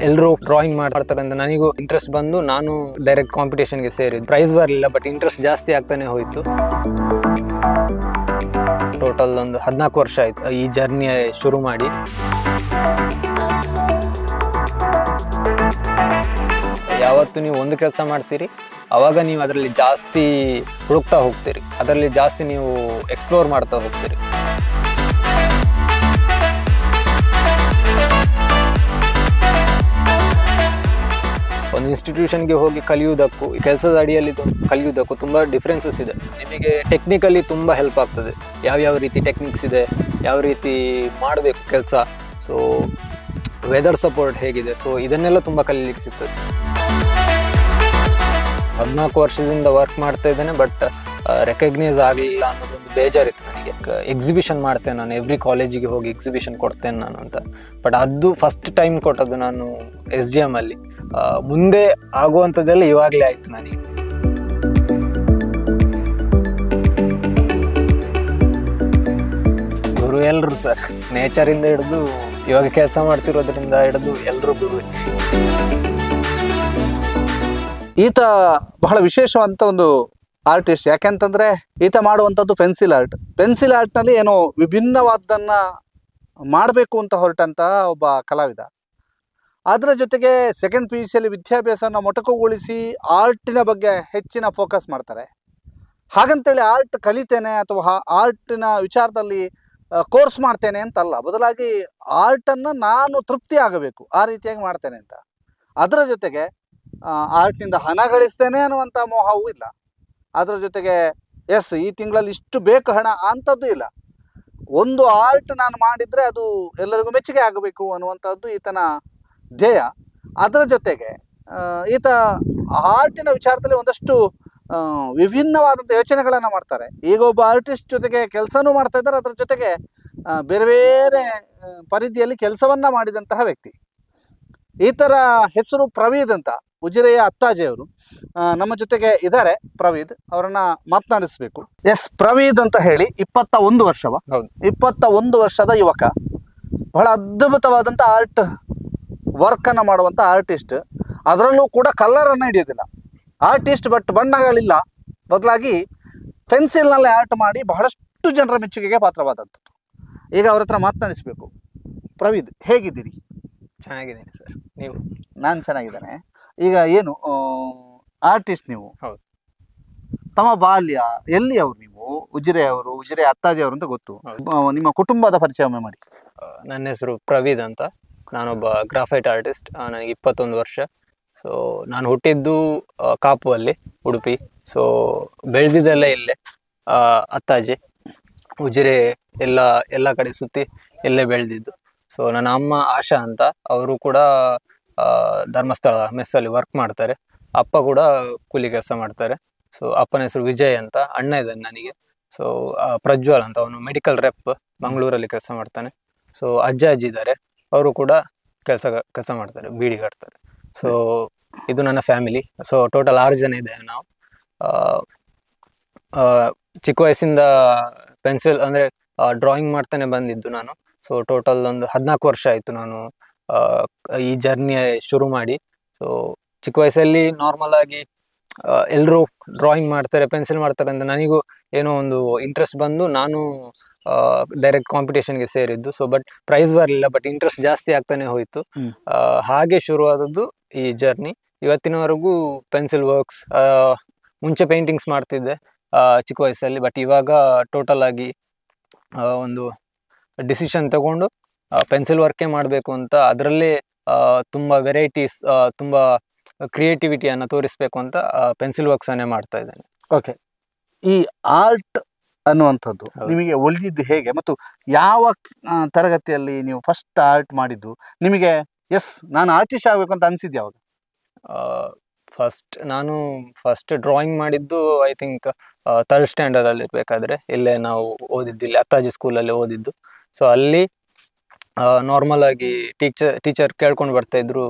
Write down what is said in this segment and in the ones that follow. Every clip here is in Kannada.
ಎಲ್ಲರೂ ಡ್ರಾಯಿಂಗ್ ಮಾಡ್ತಾರೆ ಅಂತ ನನಗೂ ಇಂಟ್ರೆಸ್ಟ್ ಬಂದು ನಾನು ಡೈರೆಕ್ಟ್ ಕಾಂಪಿಟೇಷನ್ಗೆ ಸೇರಿದ್ದು. ಪ್ರೈಸ್ ಬರಲಿಲ್ಲ, ಬಟ್ ಇಂಟ್ರೆಸ್ಟ್ ಜಾಸ್ತಿ ಆಗ್ತಾನೆ ಹೋಯಿತು. ಟೋಟಲ್ ಒಂದು 14 ವರ್ಷ ಆಯಿತು ಈ ಜರ್ನಿ ಶುರು ಮಾಡಿ. ಯಾವತ್ತು ನೀವು ಒಂದು ಕೆಲಸ ಮಾಡ್ತೀರಿ ಆವಾಗ ನೀವು ಅದರಲ್ಲಿ ಜಾಸ್ತಿ ಹುಡುಕ್ತಾ ಹೋಗ್ತೀರಿ, ಅದರಲ್ಲಿ ಜಾಸ್ತಿ ನೀವು ಎಕ್ಸ್ಪ್ಲೋರ್ ಮಾಡ್ತಾ ಹೋಗ್ತೀರಿ. ಒಂದು ಇನ್ಸ್ಟಿಟ್ಯೂಷನ್ಗೆ ಹೋಗಿ ಕಲಿಯುವುದಕ್ಕೂ ಕೆಲಸದ ಅಡಿಯಲ್ಲಿ ಕಲಿಯುವುದಕ್ಕೂ ತುಂಬ ಡಿಫ್ರೆನ್ಸಸ್ ಇದೆ. ನಿಮಗೆ ಟೆಕ್ನಿಕಲಿ ತುಂಬ ಹೆಲ್ಪ್ ಆಗ್ತದೆ, ಯಾವ್ಯಾವ ರೀತಿ ಟೆಕ್ನಿಕ್ಸ್ ಇದೆ, ಯಾವ ರೀತಿ ಮಾಡಬೇಕು ಕೆಲಸ, ಸೊ ವೆದರ್ ಸಪೋರ್ಟ್ ಹೇಗಿದೆ, ಸೊ ಇದನ್ನೆಲ್ಲ ತುಂಬ ಕಲೀಲಿಕ್ಕೆ ಸಿಗ್ತದೆ. 14 ವರ್ಷದಿಂದ ವರ್ಕ್ ಮಾಡ್ತಾ ಇದ್ದೇನೆ, ಬಟ್ ರೆಕಗ್ನೈಸ್ ಆಗಲಿಲ್ಲ ಅನ್ನೋದೊಂದು ಬೇಜಾರಿತ್ತು ನನಗೆ. ಎಕ್ಸಿಬಿಷನ್ ಮಾಡ್ತೇನೆ ನಾನು, ಎವ್ರಿ ಕಾಲೇಜಿಗೆ ಹೋಗಿ ಎಕ್ಸಿಬಿಷನ್ ಕೊಡ್ತೇನೆ ನಾನು ಅಂತ. ಬಟ್ ಅದು ಫಸ್ಟ್ ಟೈಮ್ ಕೊಟ್ಟದ್ದು ನಾನು SGM ಅಲ್ಲಿ. ಮುಂದೆ ಆಗುವಂಥದ್ದೆಲ್ಲ ಇವಾಗಲೇ ಆಯಿತು ನನಗೆ. ಗುರು ಎಲ್ಲರೂ ಸರ್, ನೇಚರಿಂದ ಹಿಡಿದು ಇವಾಗ ಕೆಲಸ ಮಾಡ್ತಿರೋದ್ರಿಂದ ಹಿಡಿದು ಎಲ್ಲರೂ ಗುರು. ಈತ ಬಹಳ ವಿಶೇಷವಂತ ಒಂದು ಆರ್ಟಿಸ್ಟ್. ಯಾಕೆಂತಂದರೆ ಈತ ಮಾಡುವಂಥದ್ದು ಪೆನ್ಸಿಲ್ ಆರ್ಟ್ನಲ್ಲಿ ಏನೋ ವಿಭಿನ್ನವಾದ್ದನ್ನು ಮಾಡಬೇಕು ಅಂತ ಹೊರಟಂಥ ಒಬ್ಬ ಕಲಾವಿದ. ಅದರ ಜೊತೆಗೆ ಸೆಕೆಂಡ್ PUCಯಲ್ಲಿ ವಿದ್ಯಾಭ್ಯಾಸವನ್ನು ಮೊಟಕುಗೊಳಿಸಿ ಆರ್ಟಿನ ಬಗ್ಗೆ ಹೆಚ್ಚಿನ ಫೋಕಸ್ ಮಾಡ್ತಾರೆ. ಹಾಗಂತೇಳಿ ಆರ್ಟ್ ಕಲಿತೇನೆ ಅಥವಾ ಆರ್ಟಿನ ವಿಚಾರದಲ್ಲಿ ಕೋರ್ಸ್ ಮಾಡ್ತೇನೆ ಅಂತಲ್ಲ, ಬದಲಾಗಿ ಆರ್ಟನ್ನು ನಾನು ತೃಪ್ತಿ ಆಗಬೇಕು ಆ ರೀತಿಯಾಗಿ ಮಾಡ್ತೇನೆ ಅಂತ. ಅದರ ಜೊತೆಗೆ ಆರ್ಟ್ನಿಂದ ಹಣ ಗಳಿಸ್ತೇನೆ ಅನ್ನುವಂಥ ಮೋಹವೂ ಇಲ್ಲ. ಅದರ ಜೊತೆಗೆ ಈ ತಿಂಗಳಲ್ಲಿ ಇಷ್ಟು ಬೇಕು ಹಣ ಅಂಥದ್ದು ಇಲ್ಲ. ಒಂದು ಆರ್ಟ್ ನಾನು ಮಾಡಿದರೆ ಅದು ಎಲ್ಲರಿಗೂ ಮೆಚ್ಚುಗೆ ಆಗಬೇಕು ಅನ್ನುವಂಥದ್ದು ಈತನ ಧ್ಯೇಯ. ಅದರ ಜೊತೆಗೆ ಈತ ಆರ್ಟಿನ ವಿಚಾರದಲ್ಲಿ ಒಂದಷ್ಟು ವಿಭಿನ್ನವಾದಂಥ ಯೋಚನೆಗಳನ್ನು ಮಾಡ್ತಾರೆ. ಈಗ ಒಬ್ಬ ಆರ್ಟಿಸ್ಟ್ ಜೊತೆಗೆ ಕೆಲಸನೂ ಮಾಡ್ತಾ ಇದ್ದಾರೆ, ಅದರ ಜೊತೆಗೆ ಬೇರೆ ಬೇರೆ ಪರಿಧಿಯಲ್ಲಿ ಕೆಲಸವನ್ನು ಮಾಡಿದಂತಹ ವ್ಯಕ್ತಿ. ಈತರ ಹೆಸರು ಪ್ರವೀದ್ ಅಂತ, ಉಜಿರೆಯ ಅತ್ತಾಜೆಯವರು ನಮ್ಮ ಜೊತೆಗೆ ಇದ್ದಾರೆ. ಪ್ರವೀದ್ ಅವರನ್ನ ಮಾತನಾಡಿಸ್ಬೇಕು. ಪ್ರವೀದ್ ಅಂತ ಹೇಳಿ 21 ವರ್ಷವ. 21 ವರ್ಷದ ಯುವಕ, ಬಹಳ ಅದ್ಭುತವಾದಂಥ ಆರ್ಟ್ ವರ್ಕನ್ನು ಮಾಡುವಂಥ ಆರ್ಟಿಸ್ಟ್. ಅದರಲ್ಲೂ ಕೂಡ ಕಲ್ಲರನ್ನು ಹಿಡಿಯೋದಿಲ್ಲ ಆರ್ಟಿಸ್ಟ್, ಬಟ್ ಬಣ್ಣಗಳಿಲ್ಲ, ಬದಲಾಗಿ ಪೆನ್ಸಿಲ್ನಲ್ಲೇ ಆರ್ಟ್ ಮಾಡಿ ಬಹಳಷ್ಟು ಜನರ ಮೆಚ್ಚುಗೆಗೆ ಪಾತ್ರವಾದದ್ದು. ಈಗ ಅವ್ರ ಹತ್ರ ಮಾತನಾಡಿಸ್ಬೇಕು. ಪ್ರವೀದ್, ಹೇಗಿದ್ದೀರಿ? ಚೆನ್ನಾಗಿದ್ದೀನಿ ಸರ್, ನೀವು? ನಾನು ಚೆನ್ನಾಗಿದ್ದೇನೆ. ಈಗ ಏನು ಆರ್ಟಿಸ್ಟ್ ನೀವು? ಹೌದು. ತಮ್ಮ ಬಾಲ್ಯ ಎಲ್ಲಿ ಅವರು? ನೀವು ಉಜಿರೆಯವರು, ಉಜಿರೆ ಅತ್ತಾಜೆಯವರು ಅಂತ ಗೊತ್ತು. ನಿಮ್ಮ ಕುಟುಂಬದ ಪರಿಚಯ ಒಮ್ಮೆ ಮಾಡಿ. ನನ್ನ ಹೆಸರು ಪ್ರವೀದ್ ಅಂತ, ನಾನೊಬ್ಬ ಗ್ರಾಫೈಟ್ ಆರ್ಟಿಸ್ಟ್. ನನಗೆ 21 ವರ್ಷ. ಸೊ ನಾನು ಹುಟ್ಟಿದ್ದು ಕಾಪು ಅಲ್ಲಿ, ಉಡುಪಿ. ಸೊ ಬೆಳೆದಿದ್ದೆಲ್ಲ ಇಲ್ಲೇ ಅತ್ತಾಜೆ, ಉಜಿರೆ ಎಲ್ಲ ಕಡೆ ಸುತ್ತಿ ಎಲ್ಲೇ ಬೆಳೆದಿದ್ದು. ಸೊ ನನ್ನ ಅಮ್ಮ ಆಶಾ ಅಂತ, ಅವರು ಕೂಡ ಧರ್ಮಸ್ಥಳ ಮೆಸ್ಸಲ್ಲಿ ವರ್ಕ್ ಮಾಡ್ತಾರೆ. ಅಪ್ಪ ಕೂಡ ಕೂಲಿ ಕೆಲಸ ಮಾಡ್ತಾರೆ. ಸೊ ಅಪ್ಪನ ಹೆಸರು ವಿಜಯ್ ಅಂತ. ಅಣ್ಣ ಇದ್ದಾನೆ ನನಗೆ. ಸೊ ಪ್ರಜ್ವಲ್ ಅಂತ, ಅವನು ಮೆಡಿಕಲ್ ರೆಪ್ ಮಂಗಳೂರಲ್ಲಿ ಕೆಲಸ ಮಾಡ್ತಾನೆ. ಸೊ ಅಜ್ಜ ಅಜ್ಜಿ ಇದ್ದಾರೆ, ಅವರು ಕೂಡ ಕೆಲಸ ಮಾಡ್ತಾರೆ, ಬೀಡಿ ಕಟ್ತಾರೆ. ಸೊ ಇದು ನನ್ನ ಫ್ಯಾಮಿಲಿ. ಸೊ ಟೋಟಲ್ 6 ಜನ ಇದ್ದೇವೆ ನಾವು. ಚಿಕ್ಕ ವಯಸ್ಸಿಂದ ಪೆನ್ಸಿಲ್ ಅಂದರೆ ಡ್ರಾಯಿಂಗ್ ಮಾಡ್ತಾನೆ ಬಂದಿದ್ದು ನಾನು. ಸೊ ಟೋಟಲ್ ಒಂದು 14 ವರ್ಷ ಆಯಿತು ನಾನು ಈ ಜರ್ನಿ ಶುರು ಮಾಡಿ. ಸೊ ಚಿಕ್ಕ ವಯಸ್ಸಲ್ಲಿ ನಾರ್ಮಲ್ ಆಗಿ ಎಲ್ಲರೂ ಡ್ರಾಯಿಂಗ್ ಮಾಡ್ತಾರೆ, ಪೆನ್ಸಿಲ್ ಮಾಡ್ತಾರೆ ಅಂತ ನನಗೂ ಏನೋ ಒಂದು ಇಂಟ್ರೆಸ್ಟ್ ಬಂದು ನಾನು ಡೈರೆಕ್ಟ್ ಕಾಂಪಿಟೇಷನ್ಗೆ ಸೇರಿದ್ದು. ಸೊ ಬಟ್ ಪ್ರೈಸ್ ಬರಲಿಲ್ಲ, ಬಟ್ ಇಂಟ್ರೆಸ್ಟ್ ಜಾಸ್ತಿ ಆಗ್ತಾನೆ ಹೋಯಿತು. ಹಾಗೆ ಶುರುವಾದದ್ದು ಈ ಜರ್ನಿ. ಇವತ್ತಿನವರೆಗೂ ಪೆನ್ಸಿಲ್ ವರ್ಕ್ಸ್, ಮುಂಚೆ ಪೇಂಟಿಂಗ್ಸ್ ಮಾಡ್ತಿದ್ದೆ ಚಿಕ್ಕ ವಯಸ್ಸಲ್ಲಿ, ಬಟ್ ಇವಾಗ ಟೋಟಲ್ ಆಗಿ ಒಂದು ಡಿಸಿಷನ್ ತಗೊಂಡು ಪೆನ್ಸಿಲ್ ವರ್ಕೇ ಮಾಡಬೇಕು ಅಂತ, ಅದರಲ್ಲೇ ತುಂಬ ವೆರೈಟೀಸ್, ತುಂಬ ಕ್ರಿಯೇಟಿವಿಟಿಯನ್ನು ತೋರಿಸ್ಬೇಕು ಅಂತ ಪೆನ್ಸಿಲ್ ವರ್ಕ್ಸನ್ನೇ ಮಾಡ್ತಾ ಇದ್ದೇನೆ. ಓಕೆ, ಈ ಆರ್ಟ್ ಅನ್ನುವಂಥದ್ದು ನಿಮಗೆ ಒಲಿದಿದ್ದು ಹೇಗೆ ಮತ್ತು ಯಾವ ತರಗತಿಯಲ್ಲಿ ನೀವು ಫಸ್ಟ್ ಆರ್ಟ್ ಮಾಡಿದ್ದು? ನಿಮಗೆ ನಾನು ಆರ್ಟಿಸ್ಟ್ ಆಗಬೇಕು ಅಂತ ಅನಿಸಿದ್ದು ಯಾವಾಗ? ನಾನು ಫಸ್ಟ್ ಡ್ರಾಯಿಂಗ್ ಮಾಡಿದ್ದು ಐ ಥಿಂಕ್ 3rd ಸ್ಟ್ಯಾಂಡರ್ಡಲ್ಲಿ ಇರಬೇಕಾದ್ರೆ. ಇಲ್ಲೇ ನಾವು ಓದಿದ್ದು, ಇಲ್ಲಿ ಅತ್ತಾಜಿ ಸ್ಕೂಲಲ್ಲಿ ಓದಿದ್ದು. ಸೊ ಅಲ್ಲಿ ನಾರ್ಮಲ್ ಆಗಿ ಟೀಚರ್ ಕೇಳ್ಕೊಂಡು ಬರ್ತಾಯಿದ್ರು,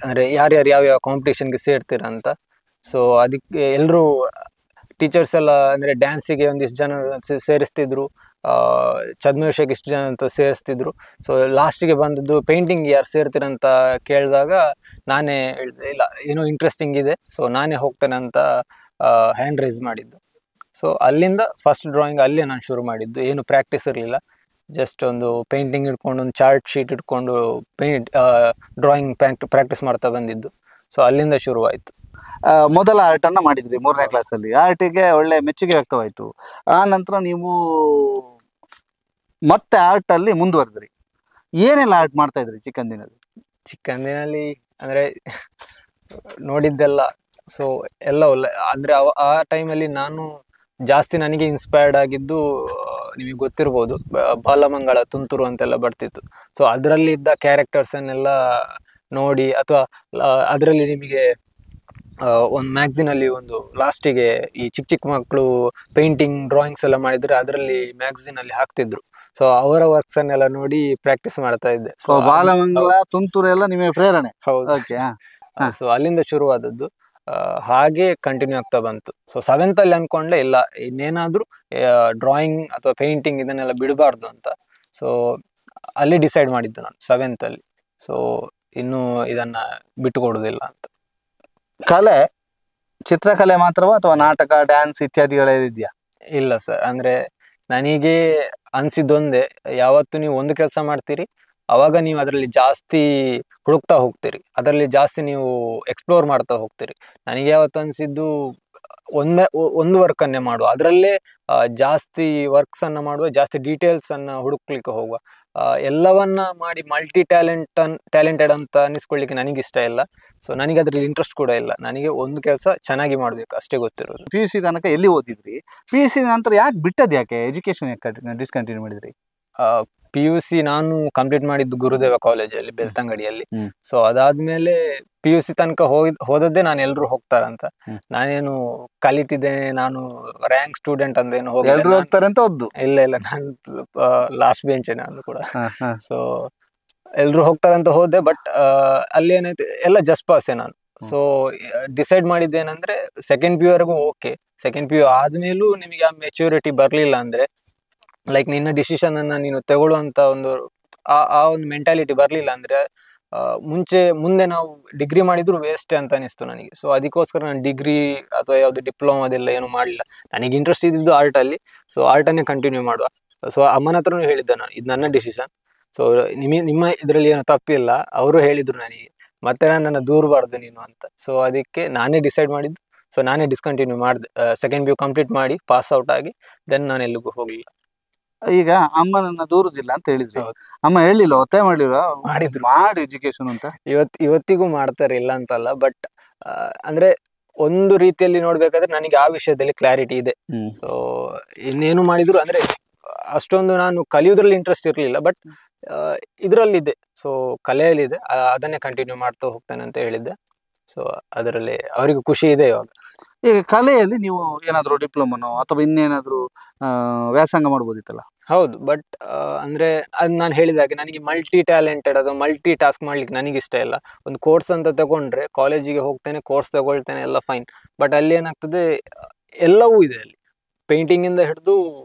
ಅಂದರೆ ಯಾರ್ಯಾರು ಯಾವ್ಯಾವ ಕಾಂಪಿಟೇಷನ್ಗೆ ಸೇರ್ತೀರ ಅಂತ. ಸೊ ಅದಕ್ಕೆ ಎಲ್ಲರೂ ಟೀಚರ್ಸ್ ಎಲ್ಲ ಅಂದ್ರೆ ಡ್ಯಾನ್ಸಿಗೆ ಒಂದಿಷ್ಟು ಜನ ಸೇರಿಸ್ತಿದ್ರು, ಛದ್ಮವೇಷಕ್ಕೆ ಇಷ್ಟು ಜನ ಅಂತ ಸೇರಿಸ್ತಿದ್ರು. ಸೊ ಲಾಸ್ಟಿಗೆ ಬಂದದ್ದು ಪೇಂಟಿಂಗ್ ಯಾರು ಸೇರ್ತೀರಂತ ಕೇಳಿದಾಗ ನಾನೇ ಹೇಳಿದೆ ಇಲ್ಲ ಏನೋ ಇಂಟ್ರೆಸ್ಟಿಂಗ್ ಇದೆ, ಸೊ ನಾನೇ ಹೋಗ್ತೇನೆ ಅಂತ ಹ್ಯಾಂಡ್ ರೈಸ್ ಮಾಡಿದ್ದು. ಸೊ ಅಲ್ಲಿಂದ ಫಸ್ಟ್ ಡ್ರಾಯಿಂಗ್ ಅಲ್ಲೇ ನಾನು ಶುರು ಮಾಡಿದ್ದು. ಏನು ಪ್ರಾಕ್ಟೀಸ್ ಇರಲಿಲ್ಲ, ಜಸ್ಟ್ ಒಂದು ಪೇಂಟಿಂಗ್ ಇಟ್ಕೊಂಡು ಒಂದು ಚಾರ್ಟ್ ಶೀಟ್ ಇಟ್ಕೊಂಡು ಡ್ರಾಯಿಂಗ್ ಪ್ರಾಕ್ಟೀಸ್ ಮಾಡ್ತಾ ಬಂದಿದ್ದು. ಸೊ ಅಲ್ಲಿಂದ ಶುರುವಾಯಿತು. ಮೊದಲ ಆರ್ಟ್ ಅನ್ನ ಮಾಡಿದ್ರಿ 3ನೇ ಕ್ಲಾಸಲ್ಲಿ. ಆರ್ಟಿಗೆ ಒಳ್ಳೆ ಮೆಚ್ಚುಗೆ ವ್ಯಕ್ತವಾಯಿತು. ಆ ನಂತರ ನೀವು ಮತ್ತೆ ಆರ್ಟ್ ಅಲ್ಲಿ ಮುಂದುವರೆದ್ರಿ. ಏನೆಲ್ಲ ಆರ್ಟ್ ಮಾಡ್ತಾ ಇದ್ರಿ ಚಿಕ್ಕಂದಿನಲ್ಲಿ ಅಂದ್ರೆ ನೋಡಿದ್ದೆಲ್ಲ. ಸೊ ಎಲ್ಲ ಒಳ್ಳೆ ಅಂದ್ರೆ ಆ ಟೈಮಲ್ಲಿ ನಾನು ಜಾಸ್ತಿ ನನಗೆ ಇನ್ಸ್ಪೈರ್ಡ್ ಆಗಿದ್ದು ನಿಮಗೆ ಗೊತ್ತಿರ್ಬೋದು, ಬಾಲಮಂಗಳ ತುಂತುರು ಅಂತೆಲ್ಲ ಬರ್ತಿತ್ತು. ಸೊ ಅದರಲ್ಲಿ ಇದ್ದ ಕ್ಯಾರೆಕ್ಟರ್ಸ್ ಅನ್ನೆಲ್ಲ ನೋಡಿ, ಅಥವಾ ಅದರಲ್ಲಿ ನಿಮಗೆ ಒಂದು ಮ್ಯಾಗ್ಝಿನ್ ಅಲ್ಲಿ ಒಂದು ಲಾಸ್ಟಿಗೆ ಈ ಚಿಕ್ಕ ಚಿಕ್ಕ ಮಕ್ಕಳು ಪೇಂಟಿಂಗ್ ಡ್ರಾಯಿಂಗ್ಸ್ ಎಲ್ಲ ಮಾಡಿದ್ರೆ ಅದರಲ್ಲಿ ಮ್ಯಾಗ್ಝಿನ್ ಅಲ್ಲಿ ಹಾಕ್ತಿದ್ರು. ಸೊ ಅವರ ವರ್ಕ್ಸ್ ಅನ್ನೆಲ್ಲ ನೋಡಿ ಪ್ರಾಕ್ಟೀಸ್ ಮಾಡ್ತಾ ಇದ್ದೆ. ಸೊ ಬಾಲಮಂಗಳ ತುಂತುರು ಎಲ್ಲ ನಿಮಗೆ ಪ್ರೇರಣೆ? ಹೌದು. ಸೊ ಅಲ್ಲಿಂದ ಶುರುವಾದದ್ದು, ಹಾಗೆ ಕಂಟಿನ್ಯೂ ಆಗ್ತಾ ಬಂತು. ಸೊ 7th ಅಲ್ಲಿ ಅನ್ಕೊಂಡೆ ಇಲ್ಲ ಇನ್ನೇನಾದ್ರೂ ಡ್ರಾಯಿಂಗ್ ಅಥವಾ ಪೇಂಟಿಂಗ್ ಇದನ್ನೆಲ್ಲ ಬಿಡಬಾರ್ದು ಅಂತ. ಸೊ ಅಲ್ಲಿ ಡಿಸೈಡ್ ಮಾಡಿದ್ದು ನಾನು 7th ಅಲ್ಲಿ. ಸೊ ಇನ್ನು ಇದನ್ನ ಬಿಟ್ಟುಕೊಡುದಿಲ್ಲ ಅಂತ. ಕಲೆ ಚಿತ್ರಕಲೆ ಮಾತ್ರವಾ ಅಥವಾ ನಾಟಕ, ಡ್ಯಾನ್ಸ್ ಇತ್ಯಾದಿಗಳಿದೆಯಾ? ಇಲ್ಲ ಸರ್, ಅಂದ್ರೆ ನನಗೆ ಅನ್ಸಿದ್ದೊಂದೇ, ಯಾವತ್ತು ನೀವು ಒಂದು ಕೆಲಸ ಮಾಡ್ತೀರಿ ಅವಾಗ ನೀವು ಅದರಲ್ಲಿ ಜಾಸ್ತಿ ಹುಡುಕ್ತಾ ಹೋಗ್ತೀರಿ, ಅದರಲ್ಲಿ ಜಾಸ್ತಿ ನೀವು ಎಕ್ಸ್ಪ್ಲೋರ್ ಮಾಡ್ತಾ ಹೋಗ್ತೀರಿ. ನನಗೆ ಯಾವತ್ತು ಅನ್ಸಿದ್ದು ಒಂದು ವರ್ಕ್ ಅನ್ನೇ ಮಾಡುವ, ಅದರಲ್ಲೇ ಜಾಸ್ತಿ ವರ್ಕ್ಸ್ ಅನ್ನ ಮಾಡುವ, ಜಾಸ್ತಿ ಡೀಟೇಲ್ಸ್ ಅನ್ನ ಹುಡುಕ್ಲಿಕ್ಕೆ ಹೋಗುವ. ಎಲ್ಲವನ್ನ ಮಾಡಿ ಟ್ಯಾಲೆಂಟೆಡ್ ಅಂತ ಅನ್ನಿಸ್ಕೊಳ್ಳಿಕ್ಕೆ ನನಗೆ ಇಷ್ಟ ಇಲ್ಲ. ಸೊ ನನಗೆ ಅದ್ರಲ್ಲಿ ಇಂಟ್ರೆಸ್ಟ್ ಕೂಡ ಇಲ್ಲ. ನನಗೆ ಒಂದು ಕೆಲಸ ಚೆನ್ನಾಗಿ ಮಾಡ್ಬೇಕು ಅಷ್ಟೇ ಗೊತ್ತಿರೋದು. PUC ತನಕ ಎಲ್ಲಿ ಓದಿದ್ರಿ? PUC ನಂತರ ಯಾಕೆ ಬಿಟ್ಟದ್? ಯಾಕೆ ಎಜುಕೇಶನ್ ಯಾಕೆ ಡಿಸ್ಕಂಟಿನ್ಯೂ ಮಾಡಿದ್ರಿ? PUC ನಾನು ಕಂಪ್ಲೀಟ್ ಮಾಡಿದ್ದು ಗುರುದೇವ ಕಾಲೇಜಲ್ಲಿ ಬೆಳ್ತಂಗಡಿಯಲ್ಲಿ. ಸೊ ಅದಾದ್ಮೇಲೆ PUC ತನಕ ಹೋದದ್ದೇ ನಾನು ಎಲ್ರು ಹೋಗ್ತಾರಂತ. ನಾನೇನು ಕಲಿತಿದ್ದೇನೆ, ನಾನು ರ್ಯಾಂಕ್ ಸ್ಟೂಡೆಂಟ್ ಅಂತ ಏನು ಹೋಗ್ತಾರೆ ಅಂತ ಹೋದ್ದು ಇಲ್ಲ. ನಾನು ಲಾಸ್ಟ್ ಬೆಂಚ್ ನಾನು ಕೂಡ. ಸೊ ಎಲ್ರು ಹೋಗ್ತಾರಂತ ಹೋದೆ, ಬಟ್ ಅಲ್ಲಿ ಏನಾಯ್ತು ಎಲ್ಲ ಜಸ್ಟ್ ಪಾಸೆ ನಾನು. ಸೊ ಡಿಸೈಡ್ ಮಾಡಿದ್ದೇನೆಂದ್ರೆ ಸೆಕೆಂಡ್ PU ವರೆಗೂ ಓಕೆ, ಸೆಕೆಂಡ್ PU ಆದ್ಮೇಲೂ ನಿಮಗೆ ಆ ಮೆಚೂರಿಟಿ ಬರ್ಲಿಲ್ಲ ಅಂದ್ರೆ, ಲೈಕ್ ನಿನ್ನ ಡಿಸಿಷನ್ ಅನ್ನ ನೀನು ತಗೊಳ್ಳುವಂತ ಒಂದು ಆ ಒಂದು ಮೆಂಟಾಲಿಟಿ ಬರ್ಲಿಲ್ಲ ಅಂದ್ರೆ ಮುಂದೆ ನಾವು ಡಿಗ್ರಿ ಮಾಡಿದ್ರು ವೇಸ್ಟ್ ಅಂತ ಅನಿಸ್ತು ನನಗೆ. ಸೊ ಅದಕ್ಕೋಸ್ಕರ ನಾನು ಡಿಗ್ರಿ ಅಥವಾ ಯಾವ್ದು ಡಿಪ್ಲೊಮಾ ಅದೆಲ್ಲ ಏನು ಮಾಡಲಿಲ್ಲ. ನನಗೆ ಇಂಟ್ರೆಸ್ಟ್ ಇದ್ದಿದ್ದು ಆರ್ಟ್ ಅಲ್ಲಿ. ಸೊ ಆರ್ಟ್ ಅನ್ನೇ ಕಂಟಿನ್ಯೂ ಮಾಡುವ. ಸೊ ಅಮ್ಮನ ಹತ್ರನೂ ಹೇಳಿದ್ದೆ ನಾನು, ಇದು ನನ್ನ ಡಿಸಿಷನ್. ಸೊ ನಿಮ್ಮ ಇದರಲ್ಲಿ ಏನೋ ತಪ್ಪಿಲ್ಲ. ಅವರು ಹೇಳಿದ್ರು ನನಗೆ, ಮತ್ತೆ ನನ್ನ ದೂರಬಾರ್ದು ನೀನು ಅಂತ. ಸೊ ಅದಕ್ಕೆ ನಾನೇ ಡಿಸೈಡ್ ಮಾಡಿದ್ದು. ಸೊ ನಾನೇ ಡಿಸ್ಕಂಟಿನ್ಯೂ ಮಾಡಿದೆ. ಸೆಕೆಂಡ್ PU ಕಂಪ್ಲೀಟ್ ಮಾಡಿ ಪಾಸ್ ಔಟ್ ಆಗಿ ದೆನ್ ನಾನು ಎಲ್ಲಿಗೂ ಹೋಗ್ಲಿಲ್ಲ. ಈಗ ಅಮ್ಮನನ್ನ ದೂರುದಿಲ್ಲ ಅಂತ ಹೇಳಿದ್ರಿ, ಅಮ್ಮ ಹೇಳಿಲ್ಲ, ಒತ್ತಾಯ ಮಾಡಿದ್ರು ಮಾಡಿ ಎಜುಕೇಶನ್ ಅಂತ? ಇವತ್ತಿಗೂ ಮಾಡ್ತಾರೆ, ಇಲ್ಲ ಅಂತಲ್ಲ. ಬಟ್ ಅಂದ್ರೆ ಒಂದು ರೀತಿಯಲ್ಲಿ ನೋಡ್ಬೇಕಾದ್ರೆ ನನಗೆ ಆ ವಿಷಯದಲ್ಲಿ ಕ್ಲಾರಿಟಿ ಇದೆ. ಸೊ ಇನ್ನೇನು ಮಾಡಿದ್ರು ಅಂದ್ರೆ ಅಷ್ಟೊಂದು ನಾನು ಕಲಿಯೋದ್ರಲ್ಲಿ ಇಂಟ್ರೆಸ್ಟ್ ಇರ್ಲಿಲ್ಲ, ಬಟ್ ಇದ್ರಲ್ಲಿದೆ. ಸೊ ಕಲೆಯಲ್ಲಿದೆ, ಅದನ್ನೇ ಕಂಟಿನ್ಯೂ ಮಾಡ್ತಾ ಹೋಗ್ತಾನೆ ಅಂತ ಹೇಳಿದ್ದೆ. ಸೊ ಅದರಲ್ಲಿ ಅವರಿಗೂ ಖುಷಿ ಇದೆ ಇವಾಗ. ಈಗ ಕಲೆಯಲ್ಲಿ ನೀವು ಏನಾದ್ರು ಡಿಪ್ಲೊಮನೋ ಅಥವಾ ಇನ್ನೇನಾದ್ರು ವ್ಯಾಸಂಗ ಮಾಡ್ಬೋದಿತ್ತಲ್ಲ? ಹೌದು, ಬಟ್ ಅಂದ್ರೆ ಅದು ನಾನು ಹೇಳಿದಾಗೆ ನನಗೆ ಮಲ್ಟಿ ಟ್ಯಾಲೆಂಟೆಡ್ ಅಥವಾ ಮಲ್ಟಿ ಟಾಸ್ಕ್ ಮಾಡ್ಲಿಕ್ಕೆ ನನಗೆ ಇಷ್ಟ ಇಲ್ಲ. ಒಂದು ಕೋರ್ಸ್ ಅಂತ ತಗೊಂಡ್ರೆ ಕಾಲೇಜಿಗೆ ಹೋಗ್ತೇನೆ, ಕೋರ್ಸ್ ತಗೊಳ್ತೇನೆ, ಎಲ್ಲ ಫೈನ್. ಬಟ್ ಅಲ್ಲಿ ಏನಾಗ್ತದೆ, ಎಲ್ಲವೂ ಇದೆ ಅಲ್ಲಿ. ಪೇಂಟಿಂಗ್ ಇಂದ ಹಿಡಿದು